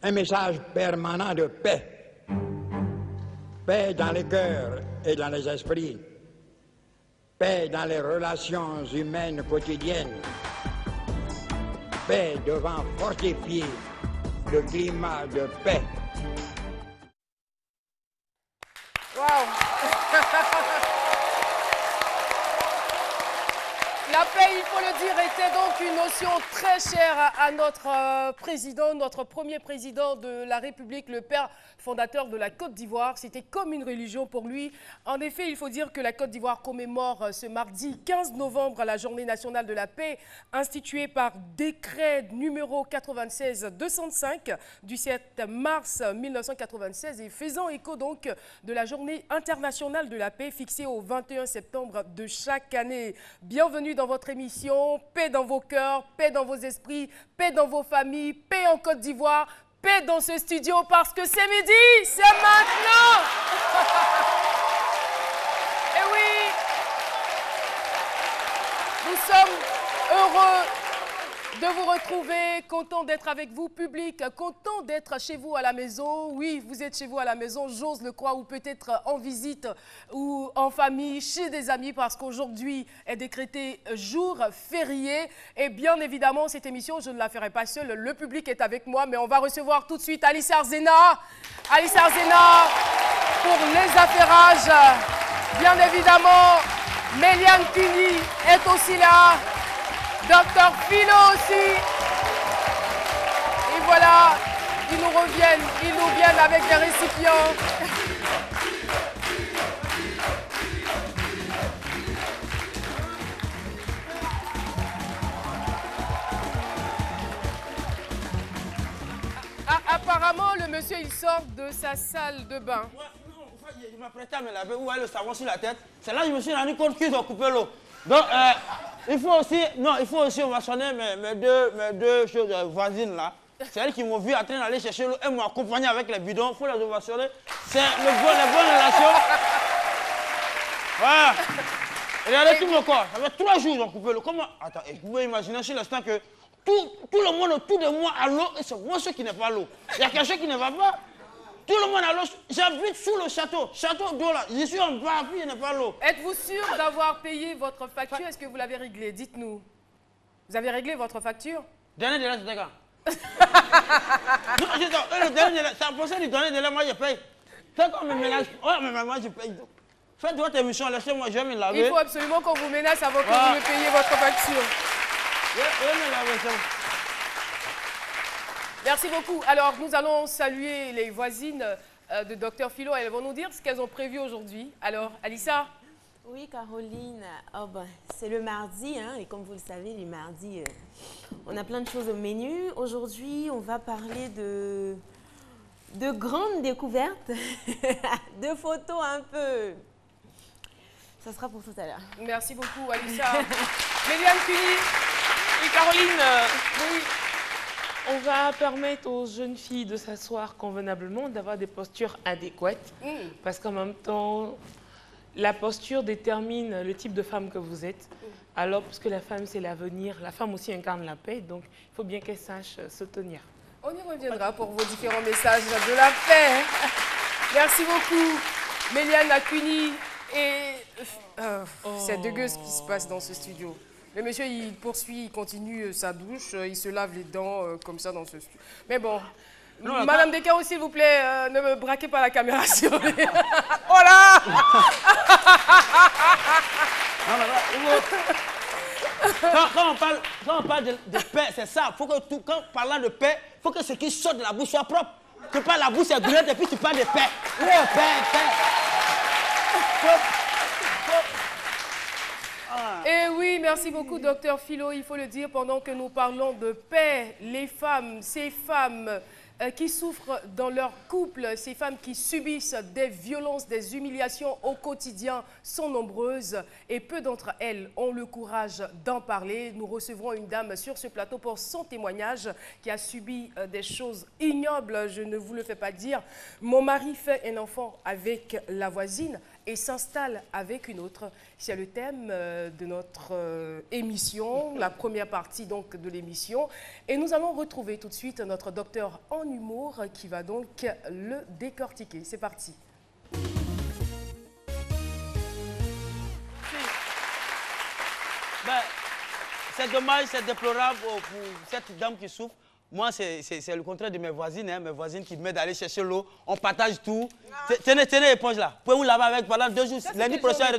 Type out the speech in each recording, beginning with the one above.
un message permanent de paix. Paix dans les cœurs et dans les esprits. Paix dans les relations humaines quotidiennes. Paix devant fortifier le climat de paix. Wow. La paix, il faut le dire, était donc une notion très chère à notre président, notre premier président de la République, le père fondateur de la Côte d'Ivoire. C'était comme une religion pour lui. En effet, il faut dire que la Côte d'Ivoire commémore ce mardi 15 novembre la journée nationale de la paix, instituée par décret numéro 96-205 du 7 mars 1996 et faisant écho donc de la journée internationale de la paix fixée au 21 septembre de chaque année. Bienvenue dans votre émission, paix dans vos cœurs, paix dans vos esprits, paix dans vos familles, paix en Côte d'Ivoire, paix dans ce studio parce que c'est midi, c'est maintenant. Et oui, nous sommes heureux de vous retrouver, content d'être avec vous, public, content d'être chez vous à la maison. Oui, vous êtes chez vous à la maison, j'ose le croire, ou peut-être en visite ou en famille, chez des amis, parce qu'aujourd'hui est décrété jour férié. Et bien évidemment, cette émission, je ne la ferai pas seule, le public est avec moi, mais on va recevoir tout de suite Alice Arzena. Alice Arzena pour les affairages. Bien évidemment, Méliane Cuny est aussi là. Docteur Philo aussi. Et voilà, ils nous viennent avec des récipients. Apparemment, le monsieur, il sort de sa salle de bain. Je m'apprêtais à me laver, où est le savon sur la tête. C'est là que je me suis rendu compte qu'ils ont coupé l'eau. Donc, il faut aussi ovationner mes deux choses voisines là. C'est elles qui m'ont vu en train d'aller chercher l'eau. Elles m'ont accompagné avec les bidons. Il faut les ovationner. C'est les bonnes relations. Voilà. Regardez tout mon corps. Ça fait 3 jours qu'ils ont coupé l'eau. Comment? Attends, vous pouvez imaginer sur l'instant que tout le monde autour de moi a l'eau et c'est moi ceux qui n'ont pas l'eau. Il y a quelque chose qui ne va pas. Tout le monde a l'eau. J'habite sous le château. Château d'eau là. Je suis en bas, puis il n'y a pas l'eau. Êtes-vous sûr d'avoir payé votre facture? Est-ce que vous l'avez réglée? Dites-nous. Vous avez réglé votre facture? Dernier délai, c'était quand? Le dernier délai, c'est en fonction du dernier délai, moi je paye. C'est comme un ménage. Ouais, mais moi je paye. Faites votre émission, laissez-moi, je vais me laver. Il faut absolument qu'on vous menace avant que vous me payiez votre facture. Je vais me laver, c'est bon. Merci beaucoup. Alors, nous allons saluer les voisines de Dr Philo. Elles vont nous dire ce qu'elles ont prévu aujourd'hui. Alors, Alissa? Oui, Caroline. Oh ben, c'est le mardi, hein, et comme vous le savez, les mardis, on a plein de choses au menu. Aujourd'hui, on va parler de grandes découvertes, de photos un peu. Ça sera pour tout à l'heure. Merci beaucoup, Alissa. Méliane Cuny. Oui, Caroline. Oui. On va permettre aux jeunes filles de s'asseoir convenablement, d'avoir des postures adéquates. Parce qu'en même temps, la posture détermine le type de femme que vous êtes. Alors, puisque la femme, c'est l'avenir, la femme aussi incarne la paix, donc il faut bien qu'elle sache se tenir. On y reviendra pour vos différents messages de la paix. Merci beaucoup, Méliane Cuny. Et c'est dégueu ce qui se passe dans ce studio. Le monsieur, il poursuit, il continue sa douche, il se lave les dents comme ça dans ce studio. Mais bon, non, Madame Descarreaux, s'il vous plaît, ne me braquez pas la caméra sur les... Oh là! Quand on parle de paix, c'est ça. Faut que quand parlant de paix, il faut que ce qui sort de la bouche soit propre. Que pas la bouche est brûlante et puis tu parles de paix. Ouais, paix. Et oui, merci beaucoup, Docteur Philo. Il faut le dire, pendant que nous parlons de paix, les femmes, ces femmes qui souffrent dans leur couple, ces femmes qui subissent des violences, des humiliations au quotidien sont nombreuses et peu d'entre elles ont le courage d'en parler. Nous recevrons une dame sur ce plateau pour son témoignage qui a subi des choses ignobles, je ne vous le fais pas dire. Mon mari fait un enfant avec la voisine. et s'installe avec une autre. C'est le thème de notre émission, la première partie donc de l'émission. Et nous allons retrouver tout de suite notre docteur en humour qui va donc le décortiquer. C'est parti. Ben, c'est dommage, c'est déplorable pour cette dame qui souffre. Moi, c'est le contraire de mes voisines, hein, mes voisines qui m'aident à aller chercher l'eau. On partage tout. Tenez l'éponge là. Pouvez-vous laver avec pendant 2 jours. Lundi prochain, on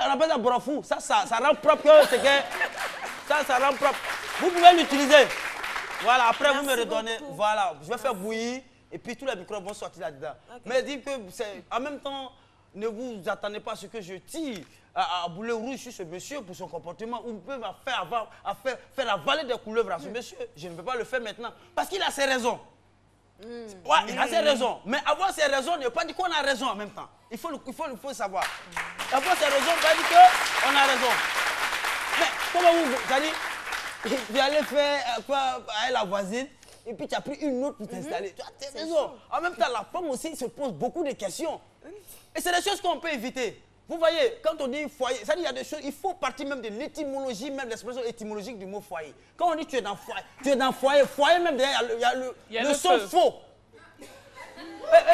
appelle ça brofou. Ça rend propre. Ça rend propre. Vous pouvez l'utiliser. Voilà, après vous me redonnez. Voilà, je vais faire bouillir et puis tous les microbes vont sortir là-dedans. Okay. Mais dites que en même temps, ne vous attendez pas à ce que je tire à boulet rouge sur ce monsieur pour son comportement. Ou vous pouvez faire avaler des couleuvres à ce monsieur. Je ne peux pas le faire maintenant parce qu'il a ses raisons. Ouais, il a ses raisons. Mais avoir ses raisons ne veut pas dire qu'on a raison en même temps. Il faut savoir. Avoir ses raisons ne veut pas dire qu'on a raison. Mais comment vous allez faire quoi avec la voisine et puis tu as pris une autre pour t'installer. Tu as raison. En même temps, la femme aussi se pose beaucoup de questions. Et c'est des choses qu'on peut éviter. Vous voyez, quand on dit foyer, ça dit il y a des choses, il faut partir même de l'étymologie, même l'expression étymologique du mot foyer. Quand on dit tu es dans foyer, foyer même derrière, il y a le son faux.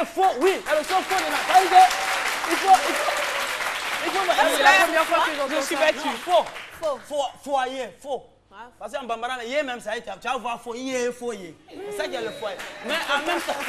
Faux, oui, il y a le son faux dedans. Il faut c'est la première fois que je suis battu. Faux, foyer, faux. Parce qu'en bambara, il y a même ça, tu vas voir foyer, foyer. C'est ça qui est le foyer. Mais en même temps, donc,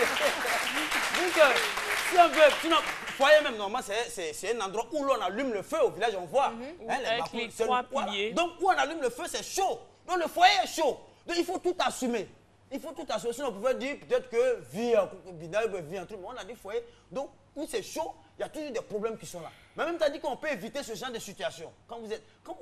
si on veut, sinon, foyer même, normalement, c'est un endroit où l'on allume le feu. Au village, on voit. Avec les 3 piliers. Donc, où on allume le feu, c'est chaud. Donc, le foyer est chaud. Donc, il faut tout assumer. Il faut tout assumer. Sinon, on pouvait dire peut-être que vie, un truc. Mais on a dit foyer. Donc, où c'est chaud, il y a toujours des problèmes qui sont là. Mais même, tu as dit qu'on peut éviter ce genre de situation. Quand vous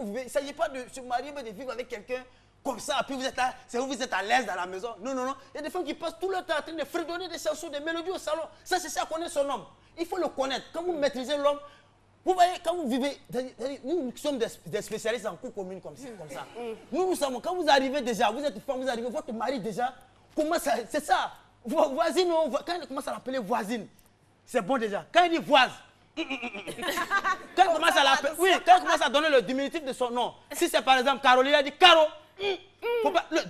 vivez, il ne s'agit pas de se marier, mais de vivre avec quelqu'un comme ça. Puis vous êtes à l'aise dans la maison. Non, non, non. Il y a des femmes qui passent tout le temps en train de fredonner des chansons, des mélodies au salon. Ça, c'est ça, connaître son homme. Il faut le connaître. Quand vous maîtrisez l'homme, vous voyez, quand vous vivez, nous sommes des spécialistes en cours commune comme ça. Nous savons, quand vous arrivez déjà, vous êtes femme, vous arrivez, votre mari déjà, comment ça, c'est ça. Voisine, quand il commence à l'appeler voisine, c'est bon déjà. Quand il dit voise, quand il commence à l'appeler, oui, quand il commence à donner le diminutif de son nom, si c'est par exemple Caroline, il dit Caro.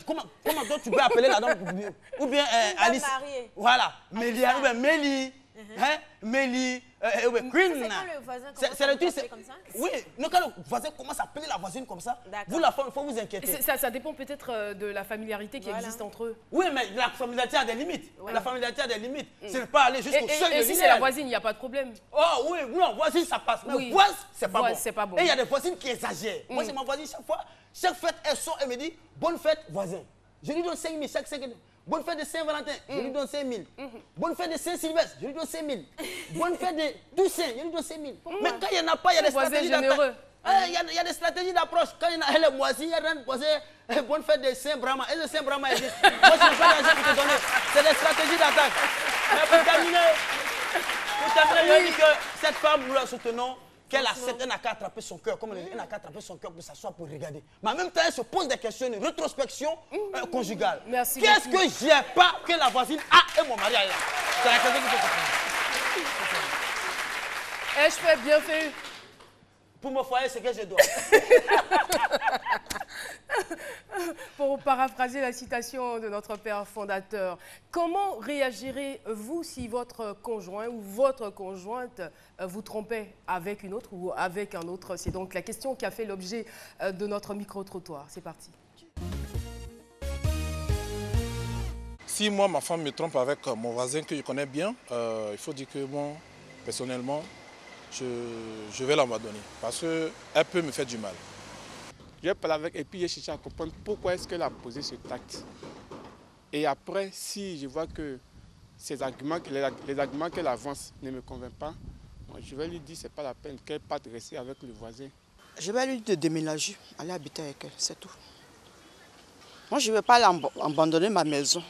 Comment donc tu peux appeler la dame ou bien Alice. Voilà, Mélia ou bien Mélie. Mélie, Queen. C'est le truc, comme ça. Oui, quand le voisin commence à appeler la voisine comme ça, vous la femme, il faut vous inquiéter. Ça dépend peut-être de la familiarité qui existe entre eux. Oui, mais la familiarité a des limites. La familiarité a des limites. C'est ne pas aller jusqu'au seuil de Et si c'est la voisine, il n'y a pas de problème. Oh oui, non, voisine ça passe. Mais voisine, c'est pas bon. Et il y a des voisines qui exagèrent. Moi, c'est ma voisine chaque fête, elle sort et me dit bonne fête, voisin. Je lui donne 5 000 chaque 5 000. Bonne fête de Saint-Valentin, je lui donne 5 000. Bonne fête de Saint-Sylvestre, je lui donne 5 000. Bonne fête de Toussaint, je lui donne 5 000. Mais quand il n'y en a pas, il y a des stratégies d'approche. Il y a des stratégies d'approche. Quand elle est moisie, il y a une bonne fête de Saint-Brahma. Et le Saint-Brahma existe. Moi, je n'ai pas d'argent pour te donner. C'est des stratégies d'attaque. Mais pour terminer, je dis que cette femme, nous la soutenons. Qu'elle accepte, elle n'a qu'à attraper son cœur, comme elle n'a qu'à attraper son cœur pour s'asseoir pour regarder. Mais en même temps, elle se pose des questions, une rétrospection conjugale. Qu'est-ce que j'ai pas que la voisine a et mon mari a là? C'est la question qu'il faut comprendre. Ai-je fait bien fait? Pour me foyer, c'est que je dois. Pour paraphraser la citation de notre père fondateur, comment réagirez-vous si votre conjoint ou votre conjointe vous trompait avec une autre ou avec un autre? C'est donc la question qui a fait l'objet de notre micro-trottoir. C'est parti. Si moi, ma femme me trompe avec mon voisin que je connais bien, il faut dire que moi, personnellement, je vais l'abandonner parce qu'elle peut me faire du mal. Je vais parler avec et puis j'ai cherché à comprendre pourquoi est-ce qu'elle a posé ce acte. Et après, si je vois que les arguments qu'elle avance ne me convainquent pas, je vais lui dire que ce n'est pas la peine qu'elle parte rester avec le voisin. Je vais lui dire de déménager, aller habiter avec elle, c'est tout. Moi, je ne vais pas abandonner ma maison.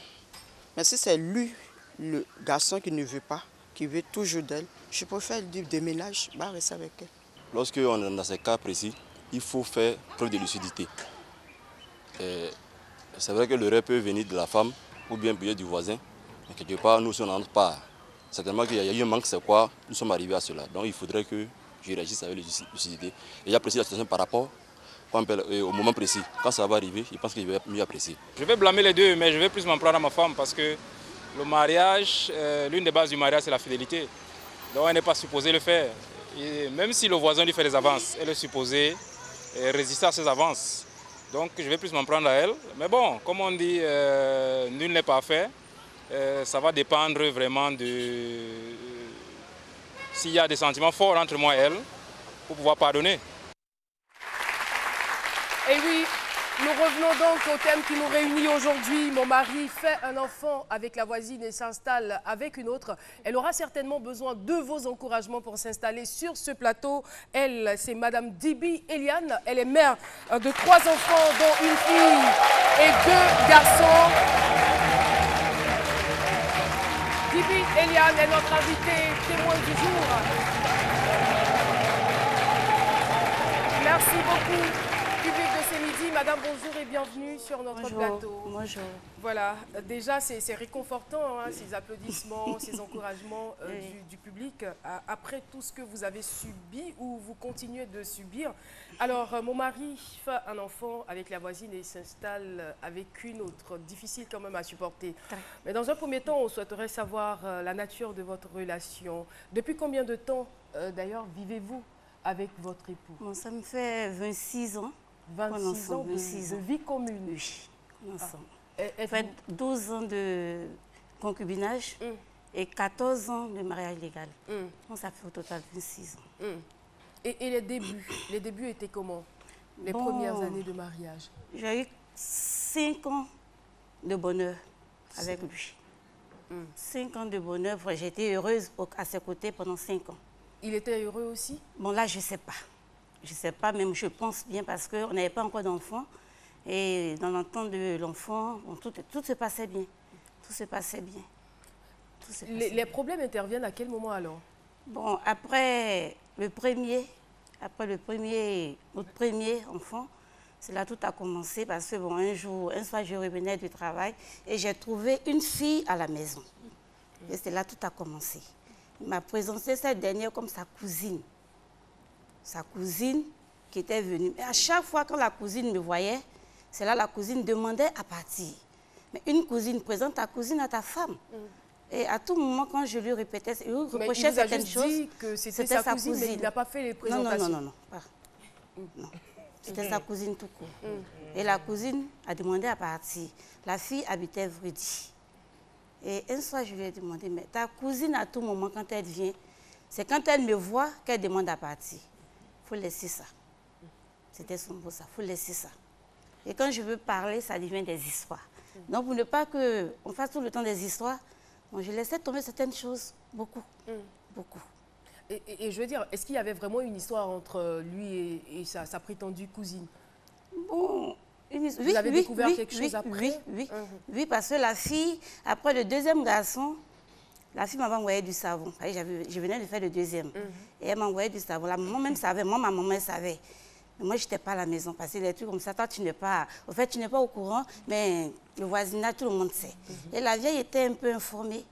Mais si c'est lui, le garçon qui ne veut pas, qui veut toujours d'elle, je préfère lui dire déménage, va rester avec elle. Lorsqu'on est dans ces cas précis, il faut faire preuve de lucidité. C'est vrai que l'erreur peut venir de la femme ou bien du voisin, mais quelque part, nous, si on n'entre pas certainement qu'il y a eu un manque, c'est quoi? Nous sommes arrivés à cela. Donc il faudrait que je réagisse avec lucidité. Et j'apprécie la situation par rapport au moment précis. Quand ça va arriver, je pense que je vais mieux apprécier. Je vais blâmer les deux, mais je vais plus m'en prendre à ma femme parce que le mariage, l'une des bases du mariage, c'est la fidélité. Donc elle n'est pas supposée le faire. Et même si le voisin lui fait des avances, elle est supposée résister à ses avances. Donc je vais plus m'en prendre à elle. Mais bon, comme on dit, nul n'est parfait. Ça va dépendre vraiment de s'il y a des sentiments forts entre moi et elle pour pouvoir pardonner. Et oui, nous revenons donc au thème qui nous réunit aujourd'hui. Mon mari fait un enfant avec la voisine et s'installe avec une autre. Elle aura certainement besoin de vos encouragements pour s'installer sur ce plateau. Elle, c'est Madame Dibi Eliane. Elle est mère de 3 enfants, dont une fille et 2 garçons. Dibi Eliane est notre invitée témoin du jour. Merci beaucoup. Public de ce midi, Madame, bonjour et bienvenue sur notre plateau. Bonjour. Voilà, déjà c'est réconfortant, hein, ces applaudissements, ces encouragements du public après tout ce que vous avez subi ou vous continuez de subir. Alors, mon mari fait un enfant avec la voisine et s'installe avec une autre. Difficile quand même à supporter. Mais dans un premier temps, on souhaiterait savoir la nature de votre relation. Depuis combien de temps, d'ailleurs, vivez-vous avec votre époux? Bon, ça me fait 26 ans. 26 ans de vie commune. Oui, ensemble. Ça fait 12 ans de concubinage et 14 ans de mariage légal. Donc ça fait au total 26 ans. Et les débuts étaient comment? Les premières années de mariage? J'ai eu 5 ans de bonheur avec lui. 5 ans de bonheur. J'étais heureuse à ses côtés pendant 5 ans. Il était heureux aussi? Bon, là, je ne sais pas. Je ne sais pas, même je pense bien parce qu'on n'avait pas encore d'enfant. Et dans l'entente de l'enfant, bon, tout se passait bien. Tout se passait bien. Les problèmes interviennent à quel moment alors? Bon, après notre premier enfant, c'est là tout a commencé parce que bon, un soir, je revenais du travail et j'ai trouvé une fille à la maison. Et c'est là tout a commencé. Il m'a présenté cette dernière comme sa cousine. Sa cousine qui était venue. Et à chaque fois que la cousine me voyait, c'est là la cousine demandait à partir. Mais une cousine présente ta cousine à ta femme. Et à tout moment, quand je lui répétais, il reprochait certaines choses. Il dit que c'était sa cousine, mais il n'a pas fait les présentations. Non. C'était sa cousine tout court. Et la cousine a demandé à partir. La fille habitait Vredi. Et un soir, je lui ai demandé, mais ta cousine, à tout moment, quand elle vient, c'est quand elle me voit qu'elle demande à partir. Il faut laisser ça. C'était son mot, ça. Il faut laisser ça. Et quand je veux parler, ça devient des histoires. Donc, pour ne pas qu'on fasse tout le temps des histoires, bon, je laissais tomber certaines choses. Beaucoup. Beaucoup. Et je veux dire, est-ce qu'il y avait vraiment une histoire entre lui et sa prétendue cousine? Bon, vous avez découvert quelque chose après? Oui, parce que la fille, après le deuxième garçon, la fille m'avait envoyé du savon. Je venais de faire le deuxième. Et elle m'a envoyé du savon. La maman même savait, moi, ma maman savait. Mais moi, je n'étais pas à la maison parce que les trucs comme ça, toi, tu n'es pas... Au fait, tu n'es pas au courant, mais le voisinage, tout le monde sait. Et la vieille était un peu informée.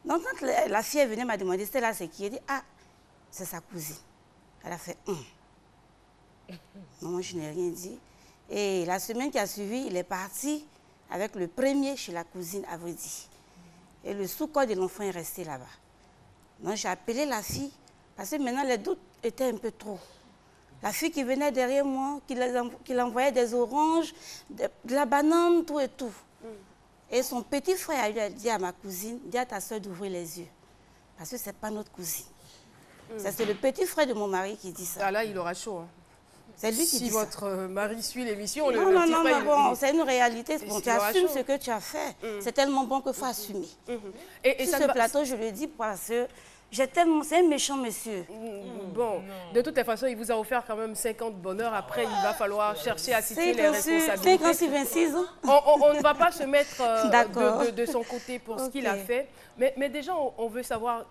Donc, quand la fille est venue m'a demandé, c'était là, c'est qui? Elle dit, ah, c'est sa cousine. Elle a fait, Non, moi, je n'ai rien dit. Et la semaine qui a suivi, il est parti avec le premier chez la cousine à Vredi. Et le sous-corps de l'enfant est resté là-bas. Donc, j'ai appelé la fille, parce que maintenant, les doutes étaient un peu trop. La fille qui venait derrière moi, qui envoyait des oranges, de la banane, tout et tout. Et son petit frère lui a dit à ma cousine, dis à ta soeur d'ouvrir les yeux. Parce que ce n'est pas notre cousine. C'est le petit frère de mon mari qui dit ça. Ah là, il aura chaud. Hein. C'est lui qui dit ça. Si votre mari suit l'émission, non, c'est une réalité. Bon, tu assumes ce que tu as fait. C'est tellement bon qu'il faut assumer. Et sur ce plateau, je le dis parce que c'est un méchant monsieur. Bon, de toutes les façons, il vous a offert quand même 50 bonheurs. Après, il va falloir chercher à situer les responsabilités. 26 ans. On ne va pas se mettre de son côté pour ce qu'il a fait. Mais déjà, on veut savoir...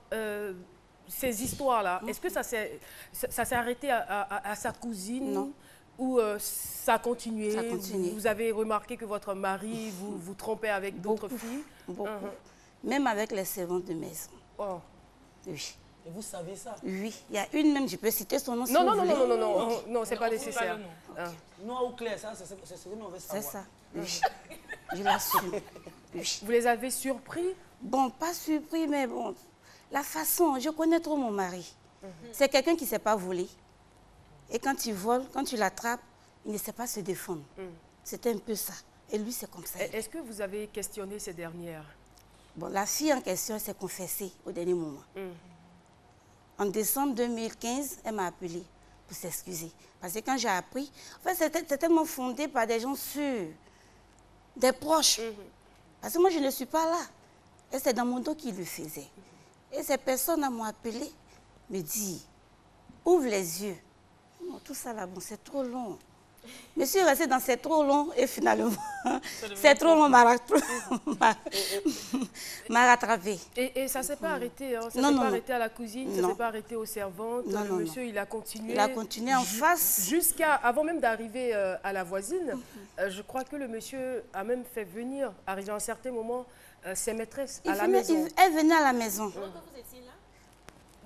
ces histoires-là, est-ce que ça s'est arrêté à sa cousine? Non. Ou ça a continué? Ça a continué. Vous avez remarqué que votre mari vous trompait avec d'autres filles? Beaucoup. même avec les servantes de maison. Oh. Oui. Et vous savez ça? Oui, il y a une même, je peux citer son nom. Non, c'est pas nécessaire. Noir ou clair, ça, c'est ce que nous on veut savoir. C'est ça, oui. Je l'assume. Oui. Vous les avez surpris? Bon, pas surpris, mais bon, la façon, je connais trop mon mari. C'est quelqu'un qui ne sait pas voler. Et quand il vole, quand tu l'attrapes, il ne sait pas se défendre. C'était un peu ça. Et lui, c'est comme ça. Est-ce que vous avez questionné ces dernières? Bon, la fille en question s'est confessée au dernier moment. En décembre 2015, elle m'a appelé pour s'excuser. Parce que quand j'ai appris, en fait, c'était tellement fondé par des gens sûrs, des proches. Parce que moi, je ne suis pas là. Et c'est dans mon dos qu'il le faisait. Et ces personnes m'ont appelé, me dit, ouvre les yeux. Non, tout ça là, bon, c'est trop long. Je suis restée dans c'est trop long et finalement, c'est trop long m'a rattrapé. Et ça ne s'est pas arrêté, hein? Ça ne s'est pas arrêté à la cuisine, ça ne s'est pas arrêté aux servantes. Le monsieur, il a continué. Il a continué en face. Avant même d'arriver à la voisine, je crois que le monsieur a même fait venir, arrivé à un certain moment, ses maîtresses à la maison. Elle venait à la maison. Quand vous étiez là?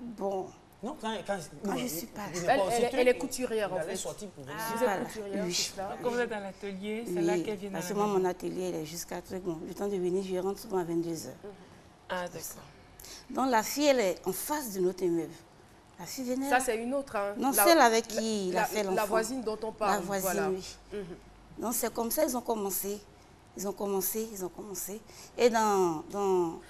Bon. Non, je ne suis pas là. Elle est couturière, en fait. Vous êtes couturière, c'est ça? Quand vous êtes à l'atelier, c'est là qu'elle vient à la maison. Moi, mon atelier, elle est jusqu'à très bon. Le temps de venir, je rentre souvent à 22h. Ah, d'accord. Donc, la fille, elle est en face de notre immeuble. La fille venait. Ça, c'est une autre. Hein? Non, celle avec qui il a fait l'enfant. La voisine dont on parle. La voisine, oui. Donc, c'est comme ça, ils ont commencé. Ils ont commencé. Et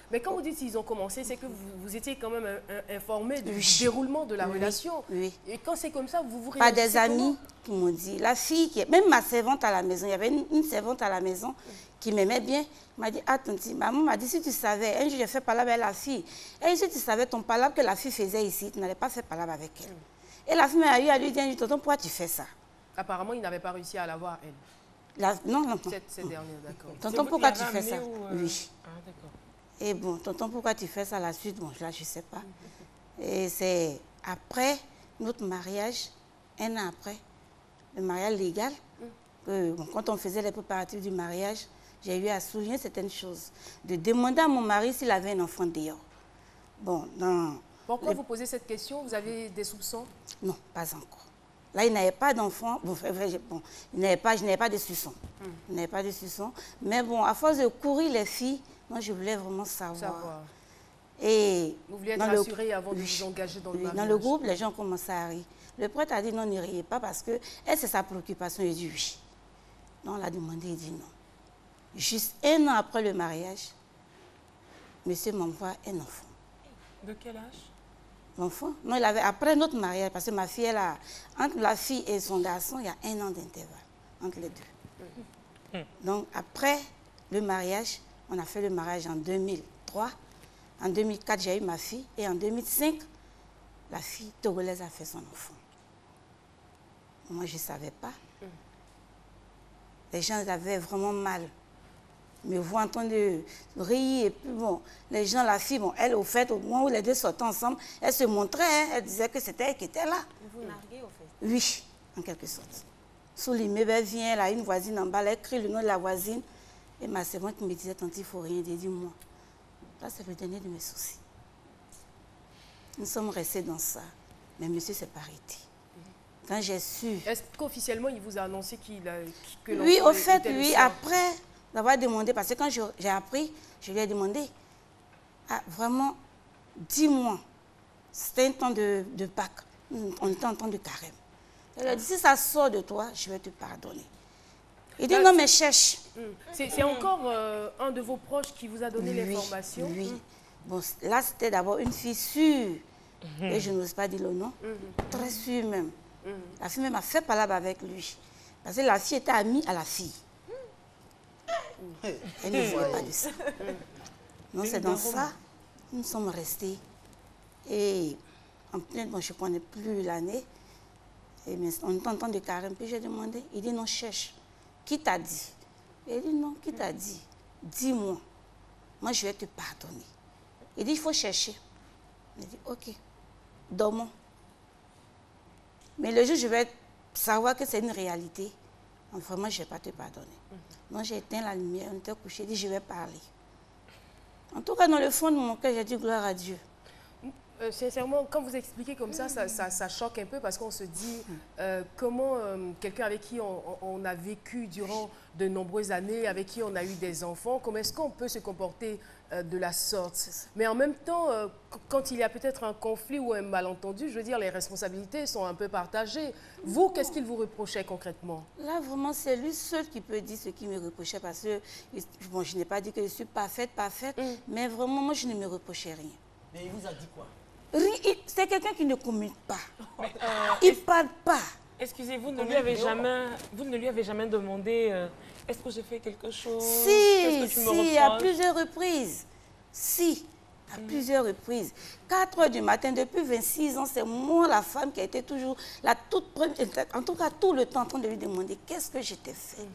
Mais quand vous dites qu'ils ont commencé, c'est que vous étiez quand même informé du déroulement de la relation. Oui. Et quand c'est comme ça, vous Pas des amis qui m'ont dit. La fille, même ma servante à la maison, il y avait une servante à la maison qui m'aimait bien. M'a dit, ah, tonti, maman m'a dit, si tu savais, un jour j'ai fait palabre avec la fille. Et si tu savais ton palabre que la fille faisait ici, tu n'allais pas faire palabre avec elle. Et la fille m'a eu à lui dire, tonton, pourquoi tu fais ça? Apparemment, il n'avait pas réussi à la voir, elle. Non. Cette dernière, d'accord. Tonton, pourquoi tu fais ça? Oui. Ah, d'accord. Et bon, tonton, pourquoi tu fais ça à la suite? Bon, là, je ne sais pas. Et c'est après notre mariage, un an après, le mariage légal, quand on faisait les préparatifs du mariage, j'ai eu à souligner certaines choses. De demander à mon mari s'il avait un enfant dehors. Bon, pourquoi vous posez cette question? Vous avez des soupçons? Non, pas encore. Là, il n'avait pas d'enfant. Bon, je n'avais pas de soupçons. Il n'avait pas de soupçons. Mais bon, à force de courir les filles, moi, je voulais vraiment savoir. Et vous vouliez être rassurée avant de vous engager dans le mariage. Dans le groupe, les gens commençaient à rire. Le prêtre a dit non, ne riez pas parce que elle, c'est sa préoccupation. Il dit oui. Donc, on l'a demandé, il dit non. Juste un an après le mariage, monsieur m'envoie un enfant. De quel âge? L'enfant? Non, il avait après notre mariage, parce que ma fille, entre la fille et son garçon, il y a un an d'intervalle entre les deux. Donc, après le mariage, on a fait le mariage en 2003. En 2004, j'ai eu ma fille. Et en 2005, la fille togolaise a fait son enfant. Moi, je ne savais pas. Les gens avaient vraiment mal. Me voient en train de rire. Et puis, bon, les gens, la fille, bon, elle, au fait, au moment où les deux sortaient ensemble, elle se montrait, hein, elle disait que c'était elle qui était là. Vous narguez, au fait? Oui, en quelque sorte. Sous l'immeuble, elle vient, elle a une voisine en bas, elle écrit le nom de la voisine. Et ma servante me disait, tante, il ne faut rien dire, dis-moi. Là, c'est le dernier de mes soucis. Nous sommes restés dans ça. Mais monsieur s'est pas arrêté. Quand j'ai su... Est-ce qu'officiellement, il vous a annoncé que l'enfant oui, au fait, était oui, après d'avoir demandé, parce que quand j'ai appris, je lui ai demandé, ah, vraiment, dis-moi, c'était un temps de Pâques, on était en temps de carême. Elle a dit, si ça sort de toi, je vais te pardonner. Il dit, non, mais cherche. C'est encore un de vos proches qui vous a donné l'information? Oui. Bon, là, c'était d'abord une fille sûre, et je n'ose pas dire le nom, très sûre même. La fille même a fait palabre avec lui, parce que la fille était amie à la fille. Elle ne voulait pas de ça. Donc, c'est dans ça, nous sommes restés. Et en plein, bon, je ne connais plus l'année, on est en temps de carême, puis j'ai demandé, il dit, non, cherche. Qui t'a dit? Il dit, non, qui t'a dit? Dis-moi, moi je vais te pardonner. Il dit, il faut chercher. Il dit, ok, dormons. Mais le jour où je vais savoir que c'est une réalité, vraiment, je ne vais pas te pardonner. Donc j'ai éteint la lumière, on était couché, il dit, je vais parler. En tout cas, dans le fond de mon cœur, j'ai dit gloire à Dieu. Sincèrement, quand vous expliquez comme ça choque un peu parce qu'on se dit comment quelqu'un avec qui on a vécu durant de nombreuses années, avec qui on a eu des enfants, comment est-ce qu'on peut se comporter de la sorte? Mais en même temps, quand il y a peut-être un conflit ou un malentendu, je veux dire, les responsabilités sont un peu partagées. Vous, qu'est-ce qu'il vous reprochait concrètement? Là, vraiment, c'est lui seul qui peut dire ce qu'il me reprochait parce que, bon, je n'ai pas dit que je suis parfaite, mais vraiment, moi, je ne me reprochais rien. Mais il vous a dit quoi? C'est quelqu'un qui ne communique pas. Il ne parle pas. Excusez-vous, vous ne lui avez jamais demandé est-ce que j'ai fait quelque chose? Si, à plusieurs reprises. Si, à plusieurs reprises. 4 h du matin, depuis 26 ans, c'est moi la femme qui a été toujours la toute première, en tout cas tout le temps en train de lui demander qu'est-ce que je t'ai fait.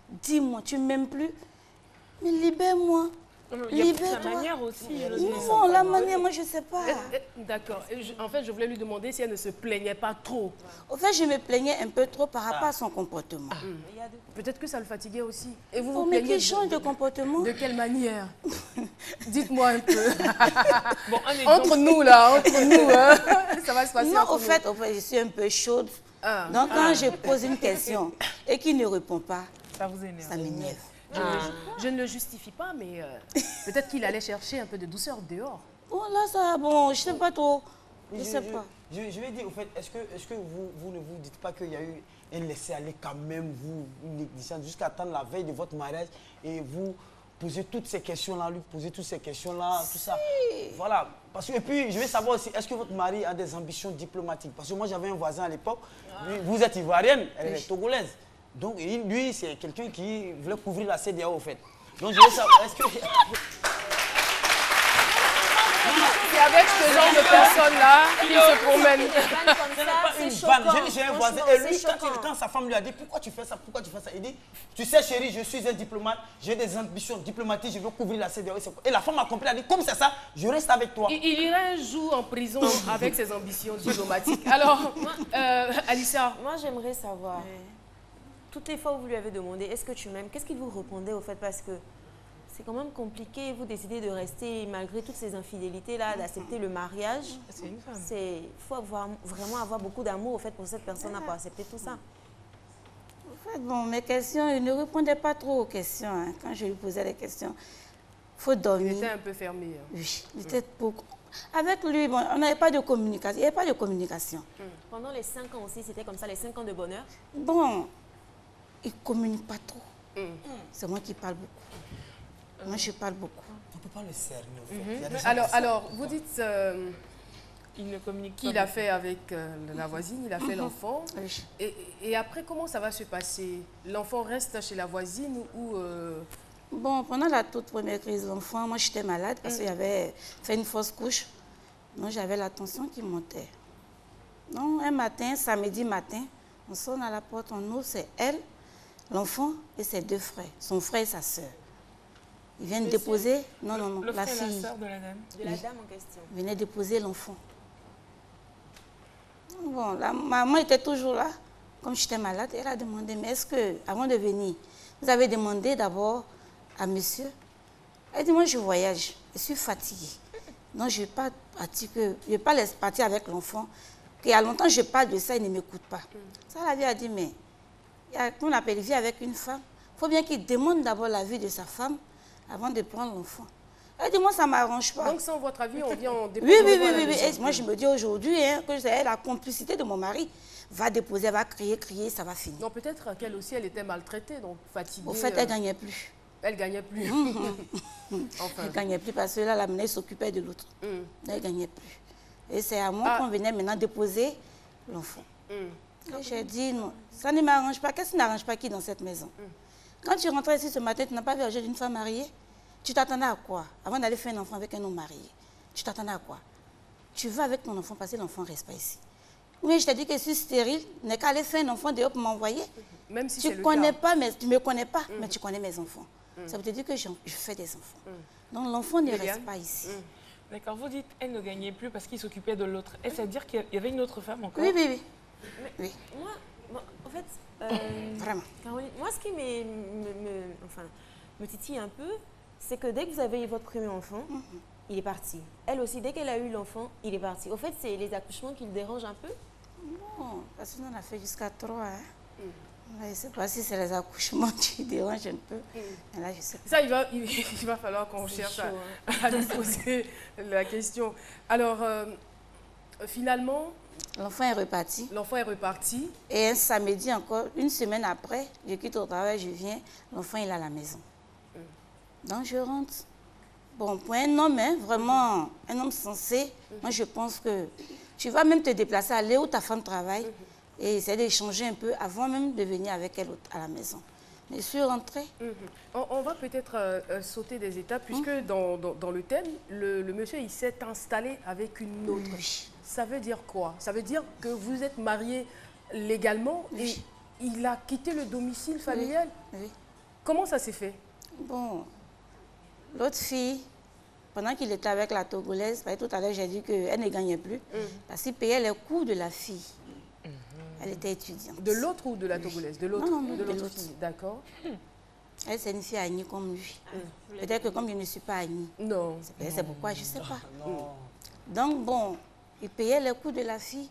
Dis-moi, tu ne m'aimes plus? Mais libère-moi. Il y a la manière aussi. Non, la manière, moi, je ne sais pas. D'accord. En fait, je voulais lui demander si elle ne se plaignait pas trop. En fait, je me plaignais un peu trop par rapport à son comportement. Peut-être que ça le fatiguait aussi. Et vous mais qu'il change de comportement. De quelle manière? Dites-moi un peu. Bon, entre nous, là, entre nous, hein, ça va se passer. Non, au fait, je suis un peu chaude. Donc, quand je pose une question et qu'il ne répond pas, ça m'énerve. Je ne le justifie pas, mais peut-être qu'il allait chercher un peu de douceur dehors. Bon, là, ça, bon, je ne sais pas trop. Je sais pas. Je vais dire, au fait, est-ce que vous ne vous dites pas qu'il y a eu un laisser-aller quand même, vous, une négligence, jusqu'à attendre la veille de votre mariage et vous posez toutes ces questions-là, lui poser toutes ces questions-là, tout ça. Voilà. Parce que, et puis, je vais savoir aussi, est-ce que votre mari a des ambitions diplomatiques? Parce que moi, j'avais un voisin à l'époque, vous êtes ivoirienne, elle est togolaise. Donc, lui, c'est quelqu'un qui voulait couvrir la CEDEAO, au fait. Donc, je veux savoir, est-ce que... C'est avec ce genre de personnes-là qu'il se promène. C'est pas une vanne. J'ai un voisin, et lui, quand sa femme lui a dit, pourquoi tu fais ça, pourquoi tu fais ça? Il dit, tu sais, chérie, je suis un diplomate, j'ai des ambitions diplomatiques, je veux couvrir la CEDEAO. Et la femme a compris, elle a dit, comme c'est ça, je reste avec toi. Il irait un jour en prison avec ses ambitions diplomatiques. Alors, Alissa. Moi, j'aimerais savoir... Toutes les fois où vous lui avez demandé est-ce que tu m'aimes, qu'est-ce qu'il vous répondait au fait? Parce que c'est quand même compliqué, vous décidez de rester malgré toutes ces infidélités-là, d'accepter le mariage. C'est une femme. Il faut vraiment avoir beaucoup d'amour au fait pour cette personne-là pour accepter tout ça. En fait, bon, mes questions, il ne répondait pas trop aux questions. Hein. Quand je lui posais les questions, il faut dormir. Il était un peu fermé. Hein. Oui, il était beaucoup. Avec lui, bon, on n'avait pas de communication. Il n'y avait pas de communication. Pendant les 5 ans aussi, c'était comme ça, les 5 ans de bonheur? Bon, il ne communique pas trop. C'est moi qui parle beaucoup. Moi, je parle beaucoup. On ne peut pas le cerner, en fait. Alors, vous dites il ne communique pas. qu'il a fait avec la voisine, il a fait l'enfant. Oui. Et après, comment ça va se passer? L'enfant reste chez la voisine ou... Bon, pendant la toute première crise de l'enfant, moi, j'étais malade parce que j'avais fait une fausse couche. Donc, j'avais la tension qui montait. Donc, un matin, samedi matin, on sonne à la porte, on ouvre, c'est elle, l'enfant et ses 2 frères, son frère et sa sœur. Ils viennent déposer... Non, la fille. sœur de la dame. De la dame en question. Ils venaient déposer l'enfant. Bon, la maman était toujours là. Comme j'étais malade, elle a demandé, mais est-ce que, avant de venir, vous avez demandé d'abord à monsieur? Elle dit, moi je voyage, je suis fatiguée. Non, je ne vais pas laisser partir avec l'enfant. Il y a longtemps, je parle de ça, il ne m'écoute pas. Ça, la vie a dit, mais on appelle, il vit avec une femme. Il faut bien qu'il demande d'abord l'avis de sa femme avant de prendre l'enfant. Elle dit, moi, ça ne m'arrange pas. Donc, sans votre avis, on vient en déposer. Oui. Et moi, je me dis aujourd'hui que c'est la complicité de mon mari. Va déposer, elle va crier, ça va finir. Non, peut-être qu'elle aussi, elle était maltraitée, donc fatiguée. Au fait, elle ne gagnait plus. Elle ne gagnait plus. Enfin. Elle ne gagnait plus parce que là, la menée s'occupait de l'autre. Elle ne gagnait plus. Et c'est à moi qu'on venait maintenant déposer l'enfant. J'ai dit, non, ça ne m'arrange pas. Qu'est-ce qui n'arrange pas qui dans cette maison? Quand tu rentrais ici ce matin, tu n'as pas vu l'âge d'une femme mariée? Tu t'attendais à quoi? Avant d'aller faire un enfant avec un homme marié, tu t'attendais à quoi? Tu vas avec ton enfant parce que l'enfant ne reste pas ici. Oui, je t'ai dit que je suis stérile, n'est qu'à aller faire un enfant dehors pour m'envoyer. Même si tu ne connais pas, mais tu ne me connais pas, mais tu connais mes enfants. Ça veut te dire que je fais des enfants. Donc l'enfant ne reste pas ici. D'accord, vous dites elle ne gagnait plus parce qu'il s'occupait de l'autre. Est-ce à dire qu'il y avait une autre femme encore? Oui. Mais moi, en fait, vraiment. Caroline, moi ce qui me titille un peu, c'est que dès que vous avez eu votre premier enfant, il est parti. Elle aussi, dès qu'elle a eu l'enfant, il est parti. Au fait, c'est les accouchements qui le dérangent un peu? Non, parce qu'on a fait jusqu'à 3. Hein. Je ne sais pas si c'est les accouchements qui dérangent un peu. Mais là, je sais pas. Ça, il va falloir qu'on cherche à lui poser la question. Alors, finalement... L'enfant est reparti. L'enfant est reparti. Et un samedi encore, une semaine après, je quitte au travail, je viens, l'enfant il est à la maison. Donc je rentre. Bon, pour un homme, hein, vraiment, un homme sensé, moi je pense que tu vas même te déplacer, aller où ta femme travaille et essayer d'échanger un peu avant même de venir avec elle à la maison. Mais je suis rentrée. On va peut-être sauter des étapes, puisque dans le thème, le monsieur il s'est installé avec une autre. Ça veut dire quoi? Ça veut dire que vous êtes mariés légalement et il a quitté le domicile familial? Oui. Comment ça s'est fait? Bon, l'autre fille, pendant qu'il était avec la Togolaise, tout à l'heure j'ai dit qu'elle ne gagnait plus, parce qu'il payait les cours de la fille. Elle était étudiante. De l'autre ou de la Togolaise? De l'autre? Non, de l'autre fille, d'accord. Elle, c'est une fille Agni comme lui. Peut-être que comme je ne suis pas Agni. Non. C'est pourquoi, je ne sais pas. Donc, bon, il payait les cours de la fille.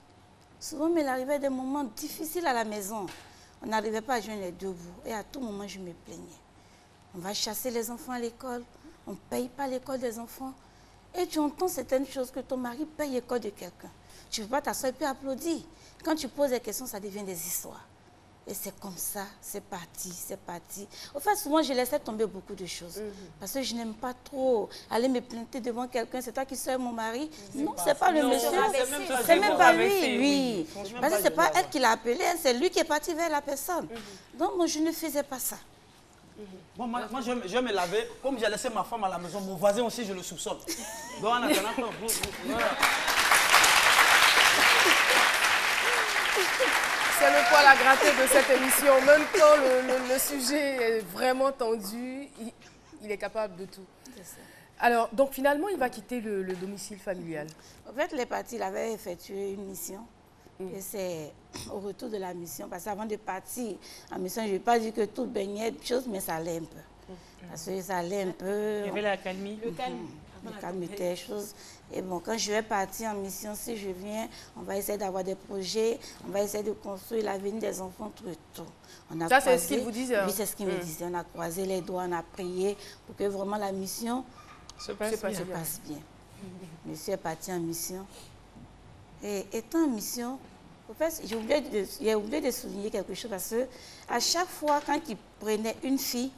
Souvent, il arrivait des moments difficiles à la maison. On n'arrivait pas à joindre les deux bouts. Et à tout moment, je me plaignais. On va chasser les enfants à l'école. On ne paye pas l'école des enfants. Et tu entends certaines choses que ton mari paye l'école de quelqu'un. Tu ne peux pas t'asseoir et puis applaudir. Quand tu poses des questions, ça devient des histoires. Et c'est comme ça, c'est parti, c'est parti. Au fait, souvent, je laissais tomber beaucoup de choses. Parce que je n'aime pas trop aller me plainter devant quelqu'un. C'est toi qui sois mon mari. Non, ce n'est pas le monsieur. C'est même pas lui, oui. Parce que ce n'est pas elle qui l'a appelé, c'est lui qui est parti vers la personne. Donc, moi, je ne faisais pas ça. Bon, moi, je vais me laver. Comme j'ai laissé ma femme à la maison, mon voisin aussi, je le soupçonne. Donc, en attendant, voilà. C'est le poil à gratter de cette émission. Même quand le sujet est vraiment tendu, il est capable de tout. Alors, donc finalement, il va quitter le domicile familial. En fait, les partis, il avait effectué une mission. Et c'est au retour de la mission, parce qu'avant de partir en mission, je n'ai pas dit que tout baignait de choses, mais ça allait un peu. Parce que ça allait un peu. Il y avait la calmie. Le calme. Le calme était chose. Et bon, quand je vais partir en mission, si je viens, on va essayer d'avoir des projets, on va essayer de construire l'avenir des enfants, tout et tout. Ça, c'est ce qu'il vous disait? Oui, c'est ce qu'il me disait. On a croisé les doigts, on a prié pour que vraiment la mission se passe bien. Monsieur est parti en mission. Et étant en mission, en fait, j'ai oublié de souligner quelque chose parce que à chaque fois, quand il prenait une fille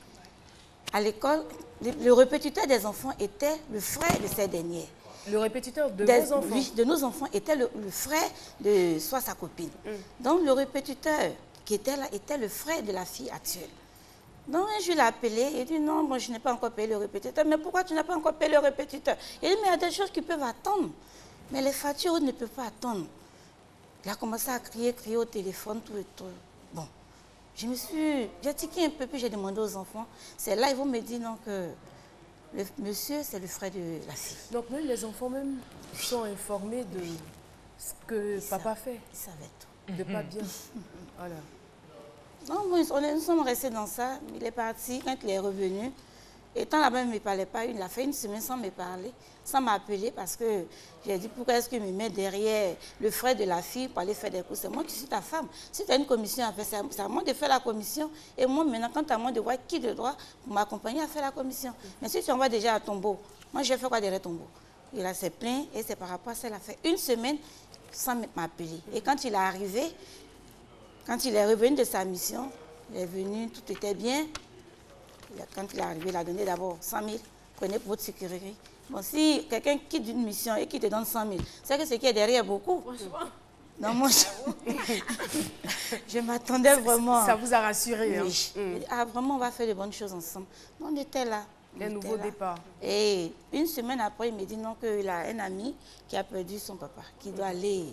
à l'école, le répétiteur des enfants était le frère de ces derniers. Le répétiteur de vos enfants? Oui, de nos enfants était le frère de soit sa copine. Donc le répétiteur qui était là était le frère de la fille actuelle. Donc je l'ai appelé et il dit non, moi je n'ai pas encore payé le répétiteur. Mais pourquoi tu n'as pas encore payé le répétiteur? Il dit mais il y a des choses qui peuvent attendre. Mais les factures ne peuvent pas attendre. Il a commencé à crier au téléphone, tout et tout. Bon, j'ai tiqué un peu, puis j'ai demandé aux enfants. C'est là, ils vont me dire non, que le monsieur, c'est le frère de la fille. Donc même les enfants même sont informés de ce que papa fait. Ils savaient tout. De pas bien. Voilà. Non, nous sommes restés dans ça. Il est parti, quand il est revenu. Étant là-bas, il ne me parlait pas. Il a fait une semaine sans me parler, sans m'appeler, parce que j'ai dit pourquoi est-ce qu'il me met derrière le frère de la fille pour aller faire des cours? C'est moi qui suis ta femme. Si tu as une commission à faire, c'est à moi de faire la commission. Et moi, maintenant, quand tu as moi de voir qui de droit pour m'accompagner à faire la commission. Mais si tu envoies déjà à Tombeau, moi, je vais faire quoi derrière Tombeau? Il a s'est plaint et c'est par rapport à ça, il a fait une semaine sans m'appeler. Et quand il est arrivé, quand il est revenu de sa mission, il est venu, tout était bien. Quand il est arrivé, il a donné d'abord 100 000, prenez pour votre sécurité. Bon, si quelqu'un quitte une mission et qui te donne 100 000, c'est que ce qui est derrière beaucoup. Non, moi, je m'attendais vraiment. Ça vous a rassuré? Oui. Ah, vraiment, on va faire de bonnes choses ensemble. On était là. Un nouveau départ. Et une semaine après, il me dit non, qu'il a un ami qui a perdu son papa, qui doit aller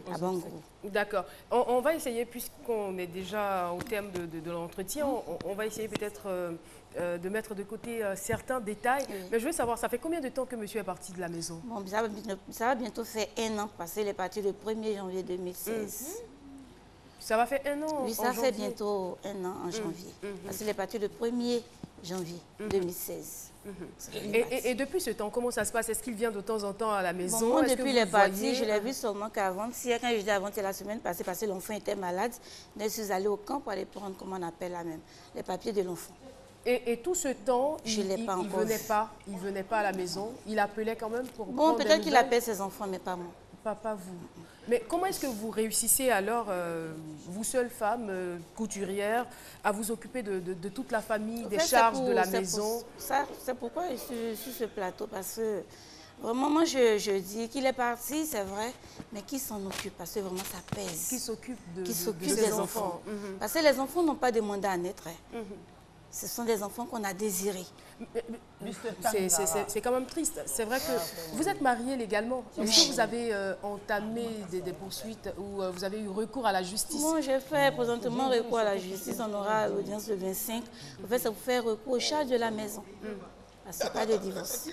à Bango. D'accord. On va essayer, puisqu'on est déjà au terme de l'entretien, on va essayer peut-être de mettre de côté certains détails. Mais je veux savoir, ça fait combien de temps que monsieur est parti de la maison? Bon, ça va bientôt faire 1 an, parce qu'il est parti le 1er janvier 2016. Ça va faire 1 an? Oui, ça fait bientôt 1 an en janvier. Parce qu'il est parti le 1er janvier 2016. Et depuis ce temps, comment ça se passe? Est-ce qu'il vient de temps en temps à la maison? Bon, moi, depuis les parties, je l'ai vu seulement qu'avant-hier, quand je dis avant-hier la semaine passée, parce que l'enfant était malade, je suis allée au camp pour aller prendre, comment on appelle là même, les papiers de l'enfant. Et tout ce temps, il ne venait pas à la maison, il appelait quand même pour bon, peut-être qu'il appelle ses enfants, mais pas moi. Pas vous. Mais comment est-ce que vous réussissez alors, vous seule femme, couturière, à vous occuper de toute la famille, des charges de la maison? C'est pourquoi je suis sur ce plateau, parce que vraiment, moi je dis qu'il est parti, c'est vrai, mais qui s'en occupe, parce que vraiment ça pèse. Qui s'occupe des enfants. Parce que les enfants n'ont pas demandé à naître. Ce sont des enfants qu'on a désirés. C'est quand même triste. C'est vrai que vous êtes mariés légalement. Est-ce que vous avez entamé des poursuites ou vous avez eu recours à la justice? Moi, j'ai fait présentement recours à la justice. On aura l'audience le 25. En fait, ça vous fait recours aux charges de la maison. Parce que pas de divorce.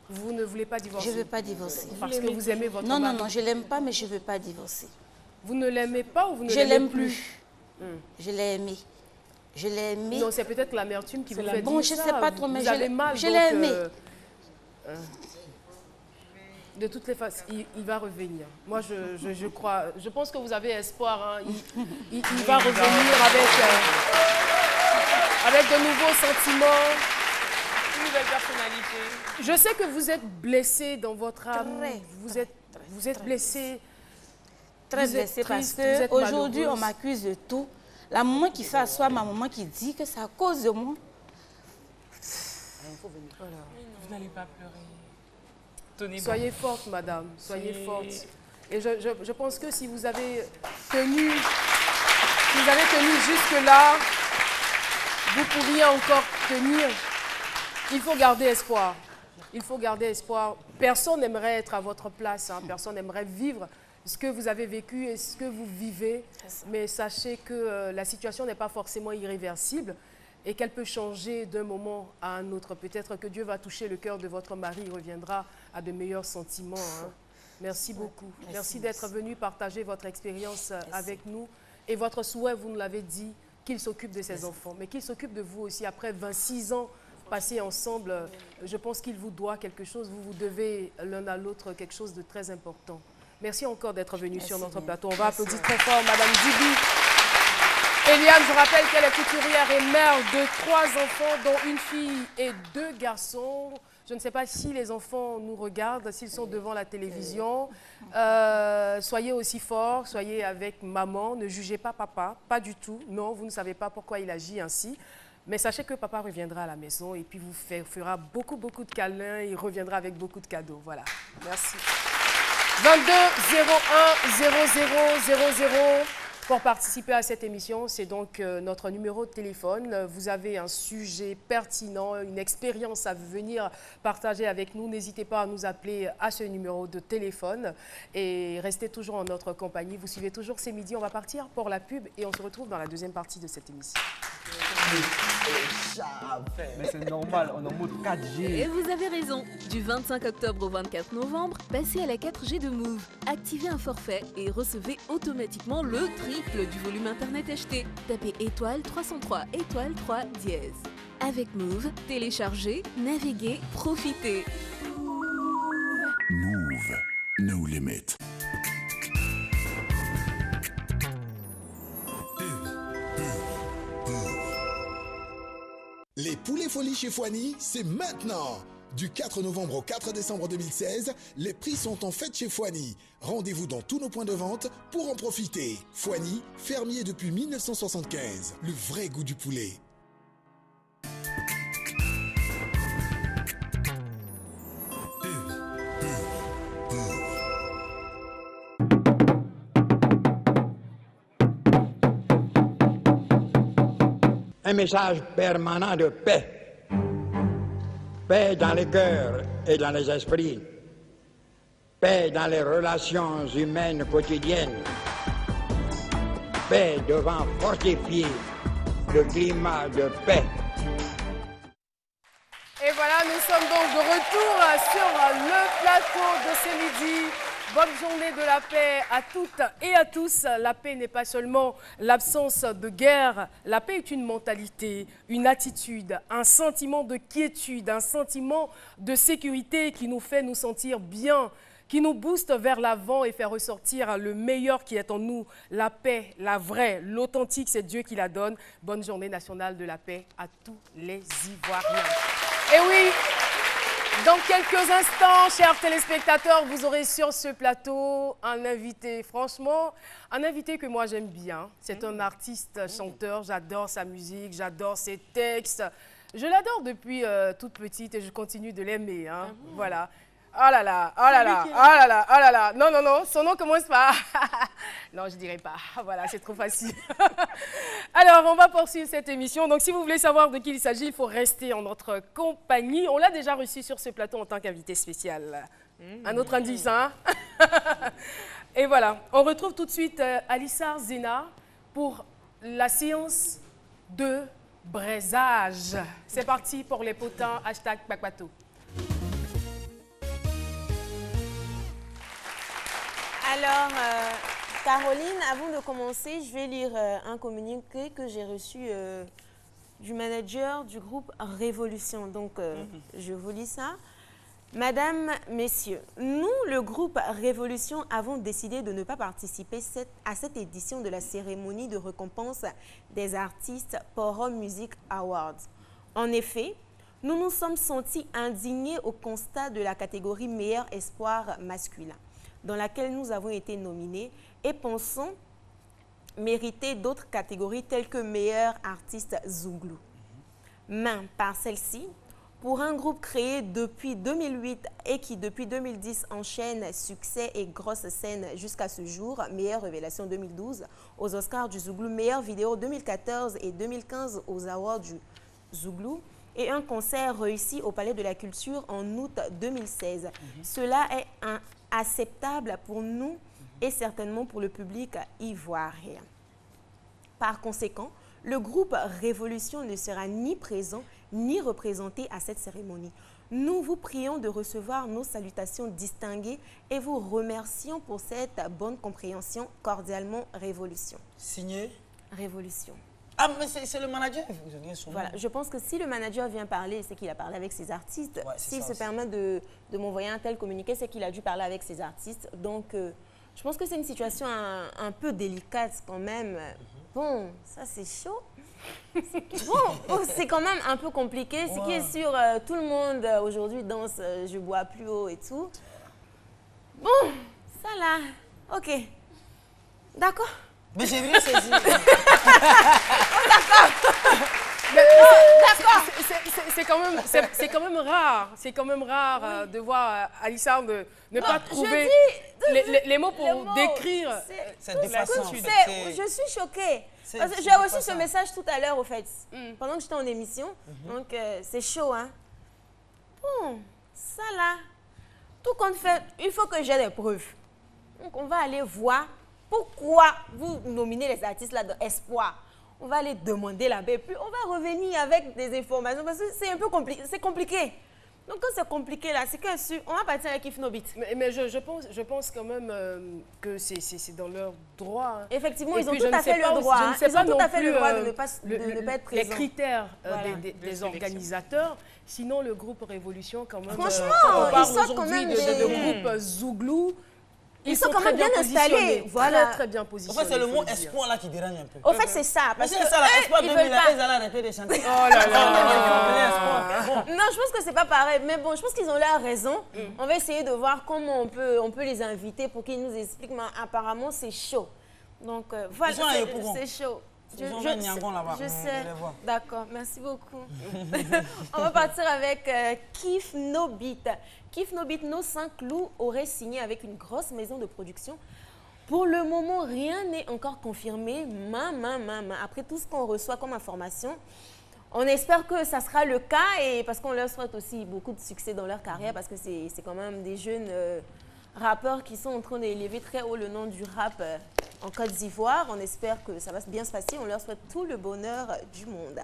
Vous ne voulez pas divorcer? Je ne veux pas divorcer. Parce que vous aimez votre mari? Non, je ne l'aime pas, mais je ne veux pas divorcer. Vous ne l'aimez pas ou vous ne l'aimez plus? Je l'aime plus. Je l'ai aimé. Je l'ai aimé. Non, c'est peut-être l'amertume qui vous fait dire ça. Bon, je ne sais pas trop, mais je l'ai aimé. De toutes les façons, il va revenir. Moi, je crois, je pense que vous avez espoir. Hein. Il va revenir avec de nouveaux sentiments. Une nouvelle personnalité. Je sais que vous êtes blessé dans votre âme. Vous êtes blessé. Très blessé parce qu'aujourd'hui, on m'accuse de tout. La maman qui fait asseoir ma maman qui dit que c'est à cause de moi. Vous n'allez pas pleurer. Soyez forte, madame. Soyez forte. Et je pense que si vous avez tenu, jusque-là, vous pourriez encore tenir. Il faut garder espoir. Il faut garder espoir. Personne n'aimerait être à votre place. Hein. Personne n'aimerait vivre ce que vous avez vécu et ce que vous vivez, mais sachez que la situation n'est pas forcément irréversible et qu'elle peut changer d'un moment à un autre. Peut-être que Dieu va toucher le cœur de votre mari, il reviendra à de meilleurs sentiments. Hein. Merci beaucoup. Merci d'être venu partager votre expérience avec nous et votre souhait, vous nous l'avez dit, qu'il s'occupe de ses enfants, mais qu'il s'occupe de vous aussi. Après 26 ans passés ensemble, je pense qu'il vous doit quelque chose, vous devez l'un à l'autre quelque chose de très important. Merci encore d'être venu sur notre plateau. On va applaudir très fort Madame Djibi. Eliane, je rappelle qu'elle est couturière et mère de 3 enfants, dont une fille et 2 garçons. Je ne sais pas si les enfants nous regardent, s'ils sont devant la télévision. Soyez aussi forts, soyez avec maman. Ne jugez pas papa, pas du tout. Non, vous ne savez pas pourquoi il agit ainsi. Mais sachez que papa reviendra à la maison et puis vous fera beaucoup de câlins. Il reviendra avec beaucoup de cadeaux. Voilà. Merci. 22 01 00 00 pour participer à cette émission. C'est donc notre numéro de téléphone. Vous avez un sujet pertinent, une expérience à venir partager avec nous. N'hésitez pas à nous appeler à ce numéro de téléphone et restez toujours en notre compagnie. Vous suivez toujours C'est Midi. On va partir pour la pub et on se retrouve dans la deuxième partie de cette émission. Mais c'est normal, on est en mode 4G. Et vous avez raison. Du 25 octobre au 24 novembre, passez à la 4G de Move. Activez un forfait et recevez automatiquement le triple du volume internet acheté. Tapez étoile 303 étoile 3 dièse. Avec Move, téléchargez, naviguez, profitez. Move, no limit. Les poulets folies chez Foigny, c'est maintenant! Du 4 novembre au 4 décembre 2016, les prix sont en fête chez Foigny. Rendez-vous dans tous nos points de vente pour en profiter. Foigny, fermier depuis 1975. Le vrai goût du poulet. Un message permanent de paix. Paix dans les cœurs et dans les esprits. Paix dans les relations humaines quotidiennes. Paix devant fortifier le climat de paix. Et voilà, nous sommes donc de retour sur le plateau de Ce Midi Bonne journée de la paix à toutes et à tous. La paix n'est pas seulement l'absence de guerre. La paix est une mentalité, une attitude, un sentiment de quiétude, un sentiment de sécurité qui nous fait nous sentir bien, qui nous booste vers l'avant et fait ressortir le meilleur qui est en nous. La paix, la vraie, l'authentique, c'est Dieu qui la donne. Bonne journée nationale de la paix à tous les Ivoiriens. Et oui, dans quelques instants, chers téléspectateurs, vous aurez sur ce plateau un invité, franchement, un invité que moi j'aime bien. C'est un artiste, chanteur, j'adore sa musique, j'adore ses textes. Je l'adore depuis toute petite et je continue de l'aimer, hein. Voilà. Oh là là, oh là là, oh là là, oh là là. Non, non, non, son nom commence par... Non, je dirais pas. Voilà, c'est trop facile. Alors, on va poursuivre cette émission. Donc, si vous voulez savoir de qui il s'agit, il faut rester en notre compagnie. On l'a déjà reçu sur ce plateau en tant qu'invité spécial. Un autre indice, hein? Et voilà, on retrouve tout de suite Alissar Zena pour la séance de braisage. C'est parti pour les potins, hashtag Pakpato. Alors, Caroline, avant de commencer, je vais lire un communiqué que j'ai reçu du manager du groupe Révolution. Donc, je vous lis ça. Madame, messieurs, nous, le groupe Révolution, avons décidé de ne pas participer à cette édition de la cérémonie de récompense des artistes Forum Music Awards. En effet, nous nous sommes sentis indignés au constat de la catégorie meilleur espoir masculin, dans laquelle nous avons été nominés, et pensons mériter d'autres catégories telles que meilleur artiste Zouglou. Mais par celle-ci, pour un groupe créé depuis 2008 et qui depuis 2010 enchaîne succès et grosses scènes jusqu'à ce jour, meilleure révélation 2012 aux Oscars du Zouglou, meilleure vidéo 2014 et 2015 aux Awards du Zouglou, et un concert réussi au Palais de la Culture en août 2016. Cela est acceptable pour nous et certainement pour le public ivoirien. Par conséquent, le groupe Révolution ne sera ni présent ni représenté à cette cérémonie. Nous vous prions de recevoir nos salutations distinguées et vous remercions pour cette bonne compréhension. Cordialement, Révolution. Signé Révolution. Ah, mais c'est le manager. Voilà, je pense que si le manager vient parler, c'est qu'il a parlé avec ses artistes. Ouais, s'il se permet de m'envoyer un tel communiqué, c'est qu'il a dû parler avec ses artistes. Donc, je pense que c'est une situation un peu délicate quand même. Bon, ça c'est chaud. Bon, c'est quand même un peu compliqué. Ce qui est sûr, tout le monde aujourd'hui danse Je bois plus haut et tout. Bon, ça là, ok. D'accord. Mais j'ai bien saisi. D'accord. C'est quand même rare. C'est quand même rare de voir Alissar ne pas trouver les mots pour décrire cette façon. Je suis choquée. Parce que j'ai reçu ce message tout à l'heure, au fait, pendant que j'étais en émission. Donc, c'est chaud, hein. Bon, ça là, tout compte fait, il faut que j'ai des preuves. Donc, on va aller voir pourquoi vous nominez les artistes là de Espoir. On va aller demander là-bas et puis on va revenir avec des informations parce que c'est un peu compliqué. C'est compliqué. Donc quand c'est compliqué là, c'est qu'on va partir avec Ifnobit. Mais je pense quand même que c'est dans leur droit. Hein. Effectivement, ils ont tout à fait le droit. Ils ont tout à fait le droit de ne pas être présents. Les critères des organisateurs. Sinon, le groupe Révolution quand même. Franchement, ils sortent quand même de groupe Zouglou. Ils sont quand même bien installés. Voilà. Très bien positionnés. En fait, c'est le mot espoir là qui dérange un peu. En fait, c'est ça. Parce que c'est ça, l'espoir 2000, ils allaient arrêter de chanter. Oh là là. Non, je pense que c'est pas pareil. Mais bon, je pense qu'ils ont leur raison. On va essayer de voir comment on peut les inviter pour qu'ils nous expliquent. Mais apparemment, c'est chaud. Donc, voilà, c'est chaud. Je sais. D'accord, merci beaucoup. On va partir avec Kif No Beat. Kif No Beat, nos 5 loups auraient signé avec une grosse maison de production. Pour le moment, rien n'est encore confirmé. Après tout ce qu'on reçoit comme information, on espère que ça sera le cas et parce qu'on leur souhaite aussi beaucoup de succès dans leur carrière parce que c'est quand même des jeunes rappeurs qui sont en train d'élever très haut le nom du rap en Côte d'Ivoire. On espère que ça va bien se passer. On leur souhaite tout le bonheur du monde.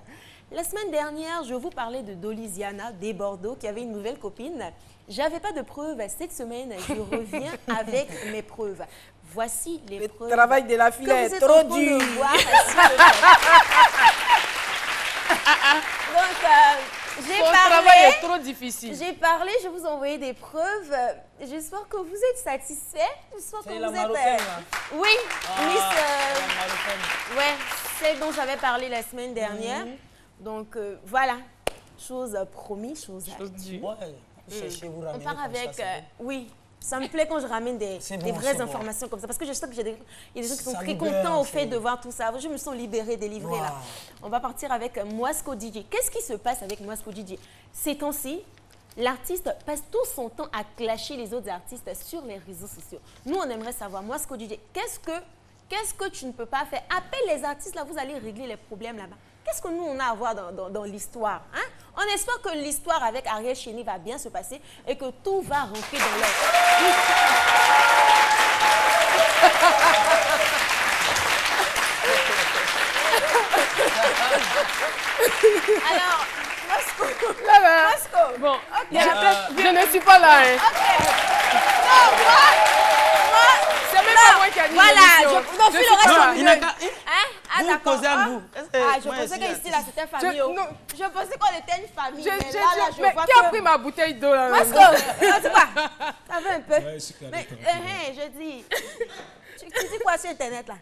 La semaine dernière, je vous parlais de Dolisiana des Bordeaux qui avait une nouvelle copine. J'avais pas de preuves. Cette semaine, je reviens avec mes preuves. Voici les preuves. Le travail de la fille est trop dur. Donc, j'ai Ton parlé. travail est trop difficile. J'ai parlé, je vous ai envoyé des preuves. J'espère que vous êtes satisfaits. J'espère que vous êtes. Oui, Miss. Ouais, celle dont j'avais parlé la semaine dernière. Donc, voilà. Chose promise, chose due. On part avec. Oui. Ça me plaît quand je ramène des vraies informations comme ça. Parce que je sais qu'il y a des gens qui sont très contents au fait de voir tout ça. Je me sens libérée, délivrée là. On va partir avec Mwasko DJ. Qu'est-ce qui se passe avec Mwasko DJ? Ces temps-ci, l'artiste passe tout son temps à clasher les autres artistes sur les réseaux sociaux. Nous, on aimerait savoir, Mwasko DJ, qu'est-ce que tu ne peux pas faire? Appelle les artistes là, vous allez régler les problèmes là-bas. Qu'est-ce que nous, on a à voir dans l'histoire, hein? On espère que l'histoire avec Ariel Chéné va bien se passer et que tout va rentrer dans l'ordre. Alors, Mwasko. Bon, okay. Je ne suis pas là. Hein. Ok. Non, moi, c'est même pas moi qui a dit voilà, non, Phil reste au milieu. Vous causez à vous. Je pensais qu'ici, là, c'était famille. Je pensais qu'on était une famille. Mais qui a pris ma bouteille d'eau là? Mwasko, tu vois, ça va un peu. Mais, je dis, tu dis quoi sur Internet là?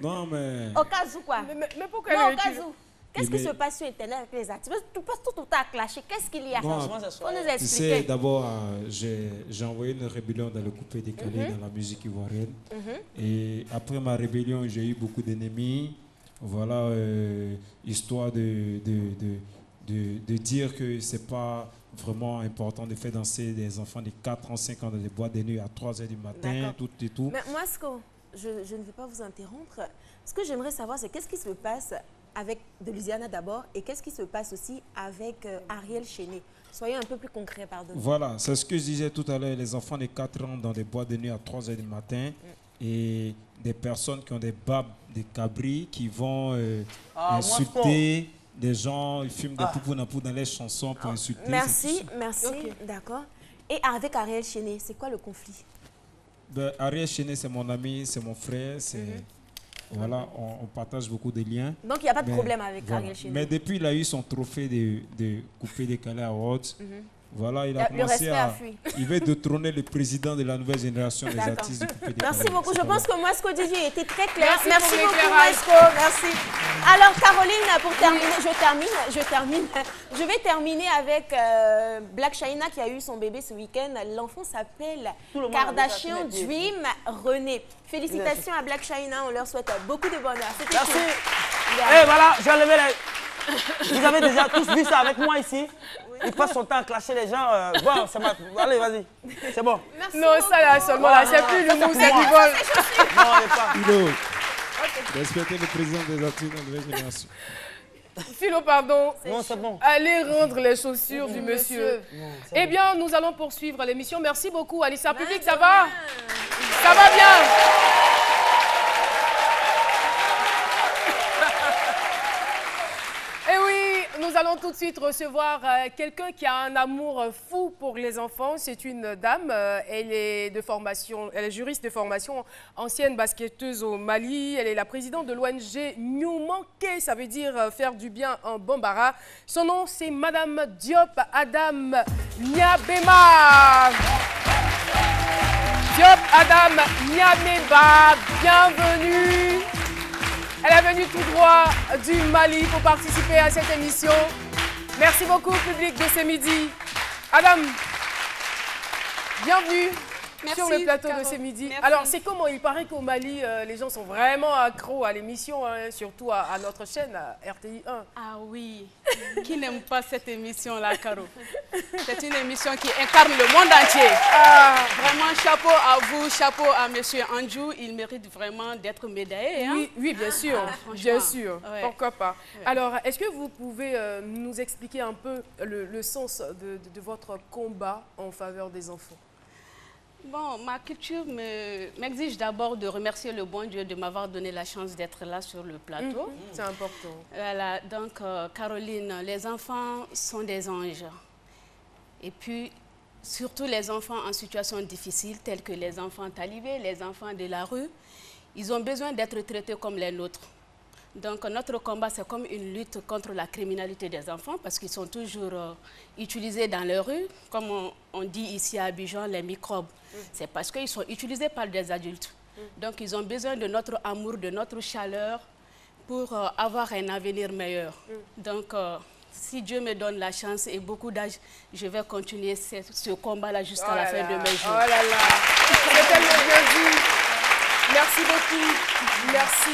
Non, mais... Au cas où quoi? Mais pourquoi? Non, au cas où. Qu'est-ce qui se passe sur Internet avec les artistes? Tu passes tout à clasher. Qu'est-ce qu'il y a? Non, Faut nous tu expliquer. sais, d'abord, j'ai envoyé une rébellion dans le coupé décalé dans la musique ivoirienne. Et après ma rébellion, j'ai eu beaucoup d'ennemis. Voilà, histoire de dire que c'est pas vraiment important de faire danser des enfants de 4 ans, 5 ans dans les boîtes de nuit à 3 h du matin, tout et tout. Mais Mwasko, je ne vais pas vous interrompre. Ce que j'aimerais savoir, c'est qu'est-ce qui se passe avec Dolisiana d'abord et qu'est-ce qui se passe aussi avec Ariel Chéné. Soyez un peu plus concret, pardon. Voilà, c'est ce que je disais tout à l'heure, les enfants de 4 ans dans des boîtes de nuit à 3 h du matin et des personnes qui ont des babes, des cabris qui vont insulter des gens, ils fument des poupou dans les chansons pour insulter. Merci, d'accord. Et avec Ariel Chéné, c'est quoi le conflit? Ben, Ariel Chéné, c'est mon ami, c'est mon frère, voilà, on partage beaucoup de liens. Donc il n'y a pas de problème avec Ariel Chéné. Mais depuis il a eu son trophée de coupé décalé Awards, voilà, il a commencé il veut détrôner le président de la nouvelle génération des artistes du coupé décalé. Merci beaucoup. Je pense que Mwasko DJ était très clair. Merci beaucoup Mwasko. Merci. Alors Caroline, pour terminer, je vais terminer avec Black China qui a eu son bébé ce week-end. L'enfant s'appelle Kardashian Dream René. Félicitations à Black China, on leur souhaite beaucoup de bonheur. Merci. Et voilà, j'ai enlevé les... Vous avez déjà tous vu ça avec moi ici. Il passe son temps à clasher les gens. Bon, c'est ma... Allez, vas-y. C'est bon. Merci non, beaucoup. Ça là seulement, là, c'est plus le mou, c'est du vol. Non, il n'est pas. Philo, respectez le président des artistes de la nouvelle génération. Philo, pardon. Non, c'est bon. Allez rendre les chaussures du monsieur. Eh bien, nous allons poursuivre l'émission. Merci beaucoup, Alissa Public. Ça va? Ça va bien? Eh oui, nous allons tout de suite recevoir quelqu'un qui a un amour fou pour les enfants. C'est une dame, elle est juriste de formation, ancienne basketteuse au Mali. Elle est la présidente de l'ONG Nyumanke, ça veut dire faire du bien en Bambara. Son nom, c'est Madame Diop Adam Niabema. Diop Adam Niabema, bienvenue. Elle est venue tout droit du Mali pour participer à cette émission. Merci beaucoup, public de ce midi. Adam, bienvenue sur le plateau de ce midi. Merci. Alors, c'est comment? Il paraît qu'au Mali, les gens sont vraiment accros à l'émission, hein, surtout à notre chaîne, à RTI 1. Ah oui, qui n'aime pas cette émission-là, Caro? C'est une émission qui incarne le monde entier. Vraiment, chapeau à vous, chapeau à M. Andjou. Il mérite vraiment d'être médaillé. Hein? Oui, bien sûr, bien sûr. Ouais. Pourquoi pas. Ouais. Alors, est-ce que vous pouvez nous expliquer un peu le sens de votre combat en faveur des enfants? Bon, ma culture m'exige d'abord de remercier le bon Dieu de m'avoir donné la chance d'être là sur le plateau. C'est important. Voilà, donc Caroline, les enfants sont des anges. Et puis, surtout les enfants en situation difficile, tels que les enfants talibés, les enfants de la rue, ils ont besoin d'être traités comme les nôtres. Donc notre combat, c'est comme une lutte contre la criminalité des enfants parce qu'ils sont toujours utilisés dans les rues. Comme on dit ici à Abidjan, les microbes. C'est parce qu'ils sont utilisés par des adultes. Donc ils ont besoin de notre amour, de notre chaleur pour avoir un avenir meilleur. Donc si Dieu me donne la chance et beaucoup d'âge, je vais continuer ce combat-là jusqu'à la fin de mes jours. Oh là là, c'est tellement bien dit. Merci beaucoup. Merci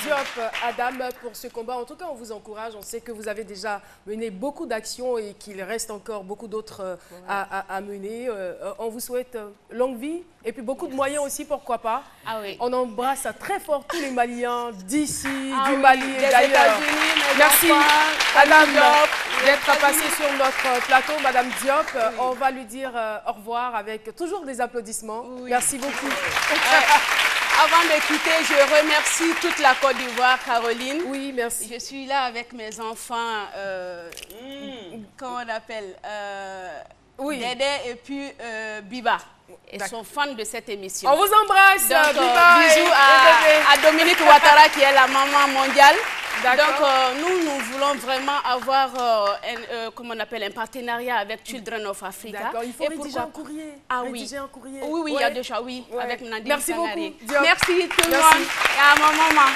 Diop, Adam, pour ce combat. En tout cas, on vous encourage. On sait que vous avez déjà mené beaucoup d'actions et qu'il reste encore beaucoup d'autres à mener. On vous souhaite longue vie et puis beaucoup de moyens aussi, pourquoi pas. Ah oui. On embrasse très fort tous les Maliens d'ici, du Mali et d'ailleurs. Merci Adam d'être passé sur notre plateau, Madame Diop. Oui. On va lui dire au revoir avec toujours des applaudissements. Oui. Merci beaucoup. Avant de quitter, je remercie toute la Côte d'Ivoire, Caroline. Oui, merci. Je suis là avec mes enfants, comment on appelle Dédé et puis Biba. Ils sont fans de cette émission. On vous embrasse, donc, Biba. Bisous à Dominique Ouattara qui est la maman mondiale. Donc nous voulons vraiment avoir comment on appelle, un partenariat avec Children of Africa. D'accord, il faut rédiger un courrier. Ah oui. Rédiger un courrier. Oui, oui, il y a deux choix, oui, avec Nadine Merci Sangaré. beaucoup, Diop. Merci tout le monde et à ma maman.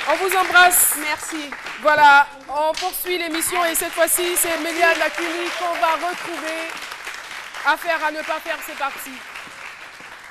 On vous embrasse. Merci. Voilà, on poursuit l'émission et cette fois-ci, c'est Méliane Akili qu'on va retrouver. Affaire à ne pas faire, c'est parti.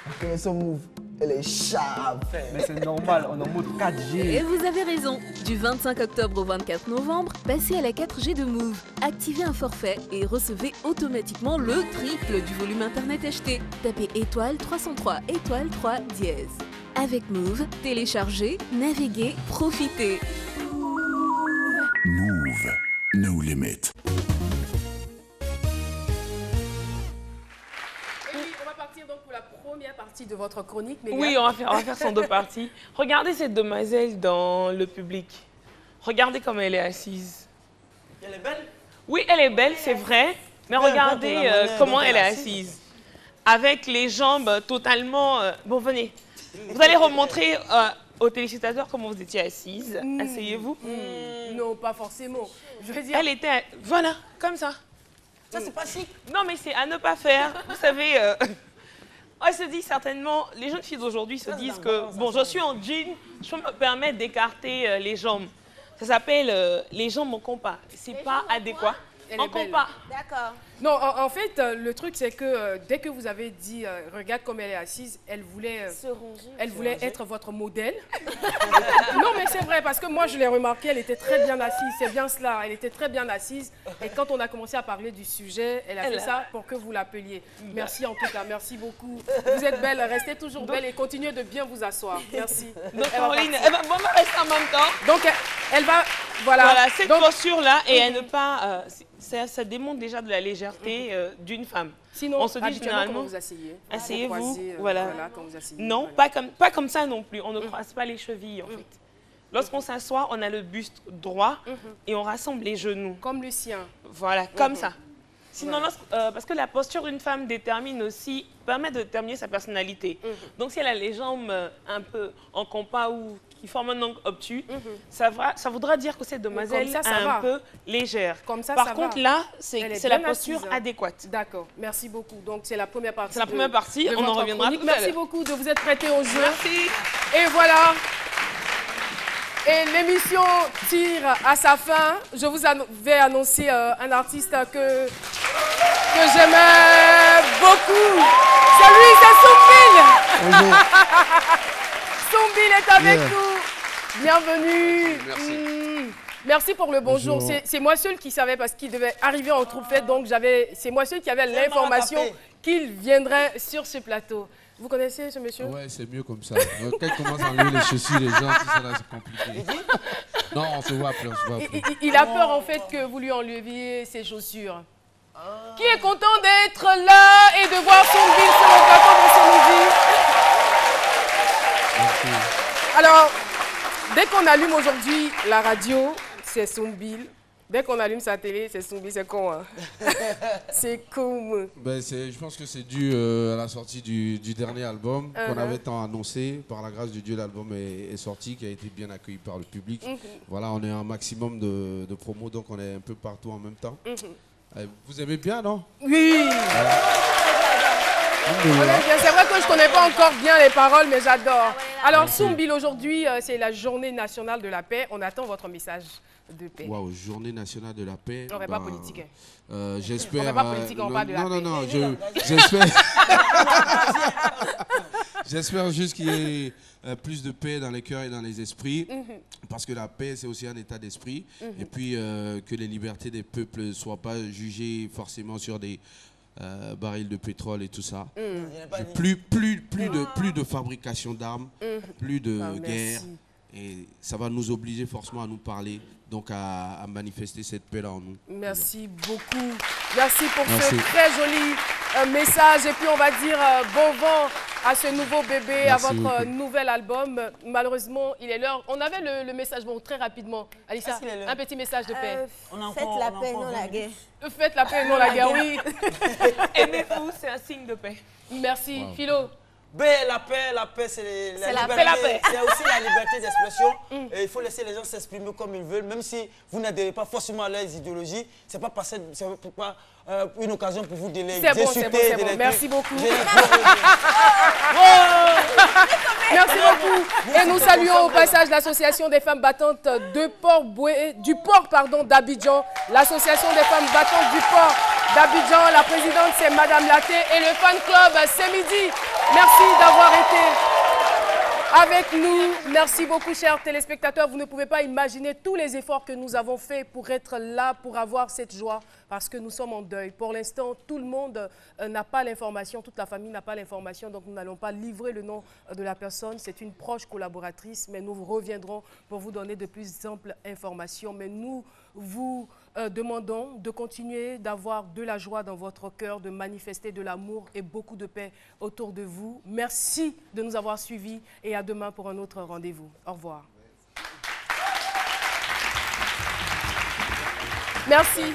Ok, son move. Elle est sharp. Mais c'est normal, on est en mode 4G. Et vous avez raison. Du 25 octobre au 24 novembre, passez à la 4G de Move. Activez un forfait et recevez automatiquement le triple du volume internet acheté. Tapez étoile 303 étoile 3 dièse. Avec Move, téléchargez, naviguez, profitez. Move, no limit. Donc pour la première partie de votre chronique. Oui, on va faire son deux parties. Regardez cette demoiselle dans le public. Regardez comment elle est assise. Elle est belle? Oui, elle est belle, c'est vrai. Mais regardez comment elle est assise. Avec les jambes totalement... Bon, venez. Vous allez remontrer aux téléspectateurs comment vous étiez assise. Asseyez-vous. Non, pas forcément. Je veux dire... Elle était... Voilà, comme ça. Ça, c'est pas chic. Non, mais c'est à ne pas faire. Vous savez... On se dit certainement, les jeunes filles d'aujourd'hui se disent que, bon, je suis en jean, je peux me permettre d'écarter les jambes. Ça s'appelle les jambes en compas. C'est pas adéquat. En compas. D'accord. Non, en fait, le truc, c'est que dès que vous avez dit, regarde comme elle est assise, elle voulait, être votre modèle. Non, mais c'est vrai, parce que moi, je l'ai remarqué, elle était très bien assise. C'est bien cela, elle était très bien assise. Et quand on a commencé à parler du sujet, elle a fait ça pour que vous l'appeliez. Merci en tout cas, merci beaucoup. Vous êtes belle, restez toujours belle et continuez de bien vous asseoir. Merci. Donc, Caroline, elle va vraiment rester en même temps. Donc, elle va, voilà. Cette posture-là, et elle ne pas... ça démontre déjà de la légèreté d'une femme. Sinon, on se dit généralement, comment vous asseyez? Asseyez-vous, voilà. Quand vous asseyez, non, voilà. pas comme ça non plus. On ne croise pas les chevilles, en fait. Lorsqu'on s'assoit, on a le buste droit et on rassemble les genoux. Comme le sien. Voilà, comme ça. Sinon, parce que la posture d'une femme permet de déterminer sa personnalité. Donc, si elle a les jambes un peu en compas ou qui forment un angle obtus, ça voudra dire que cette demoiselle est un peu légère. Comme ça, Par contre, là, c'est la posture adéquate. D'accord, merci beaucoup. Donc, c'est la première partie. C'est la première partie, on en reviendra tout à l'heure. Merci beaucoup de vous être prêté au jeu. Merci. Et voilà. Et l'émission tire à sa fin. Je vous vais annoncer un artiste que j'aimais beaucoup. C'est lui, c'est Soumbil. Soumbil est avec nous. Bienvenue. Merci. Merci pour le bonjour. C'est moi seul qui savais parce qu'il devait arriver en troupe faite. Donc c'est moi seul qui avait l'information qu'il viendrait sur ce plateau. Vous connaissez ce monsieur? Ouais, c'est mieux comme ça. Quand il commence à enlever les chaussures, les gens, tout ça là, c'est compliqué. Non, on se voit après, on se voit après. Il a peur en fait que vous lui enleviez ses chaussures. Qui est content d'être là et de voir son bill sur le plateau de ce midi? Alors, dès qu'on allume aujourd'hui la radio, c'est son bill. Dès qu'on allume sa télé, c'est son bill. C'est con, hein? C'est con. Ben, je pense que c'est dû à la sortie du dernier album qu'on avait tant annoncé. Par la grâce de Dieu, l'album est sorti, qui a été bien accueilli par le public. Voilà, on est un maximum de promos, donc on est un peu partout en même temps. Vous aimez bien, non? Oui. C'est vrai que je ne connais pas encore bien les paroles, mais j'adore. Alors, Soumbil, aujourd'hui, c'est la journée nationale de la paix. On attend votre message de paix. Waouh, journée nationale de la paix. On n'est pas politique. J'espère. On n'est pas politique, on parle de la paix. Non, j'espère. J'espère juste qu'il y ait plus de paix dans les cœurs et dans les esprits, parce que la paix, c'est aussi un état d'esprit. Et puis, que les libertés des peuples ne soient pas jugées forcément sur des barils de pétrole et tout ça. Plus de fabrication d'armes, plus de guerre. Et ça va nous obliger forcément à nous parler, donc à manifester cette paix-là en nous. Merci beaucoup. Merci pour ce très joli message. Et puis on va dire bon vent à ce nouveau bébé, Merci à votre beaucoup. nouvel album. Malheureusement, il est l'heure. On avait le message, bon, très rapidement. Alissa, un petit message de paix. Faites la paix, non la guerre. Faites la paix, non la guerre, oui. Aimez-vous, c'est un signe de paix. Merci. Philo. La paix, c'est la liberté. La paix. C'est aussi la liberté d'expression. Et il faut laisser les gens s'exprimer comme ils veulent, même si vous n'adhérez pas forcément à leurs idéologies. C'est pas une occasion pour vous de les insulter. C'est bon. Merci beaucoup. Merci beaucoup. Et nous saluons au passage l'association des femmes battantes du port d'Abidjan. L'association des femmes battantes du port d'Abidjan. La présidente, c'est Madame Laté. Et le fan club, c'est midi. Merci d'avoir été avec nous. Merci beaucoup, chers téléspectateurs. Vous ne pouvez pas imaginer tous les efforts que nous avons faits pour être là, pour avoir cette joie, parce que nous sommes en deuil. Pour l'instant, tout le monde n'a pas l'information, toute la famille n'a pas l'information, donc nous n'allons pas livrer le nom de la personne. C'est une proche collaboratrice, mais nous reviendrons pour vous donner de plus amples informations. Mais nous vous demandons de continuer d'avoir de la joie dans votre cœur, de manifester de l'amour et beaucoup de paix autour de vous. Merci de nous avoir suivis et à demain pour un autre rendez-vous. Au revoir. Merci.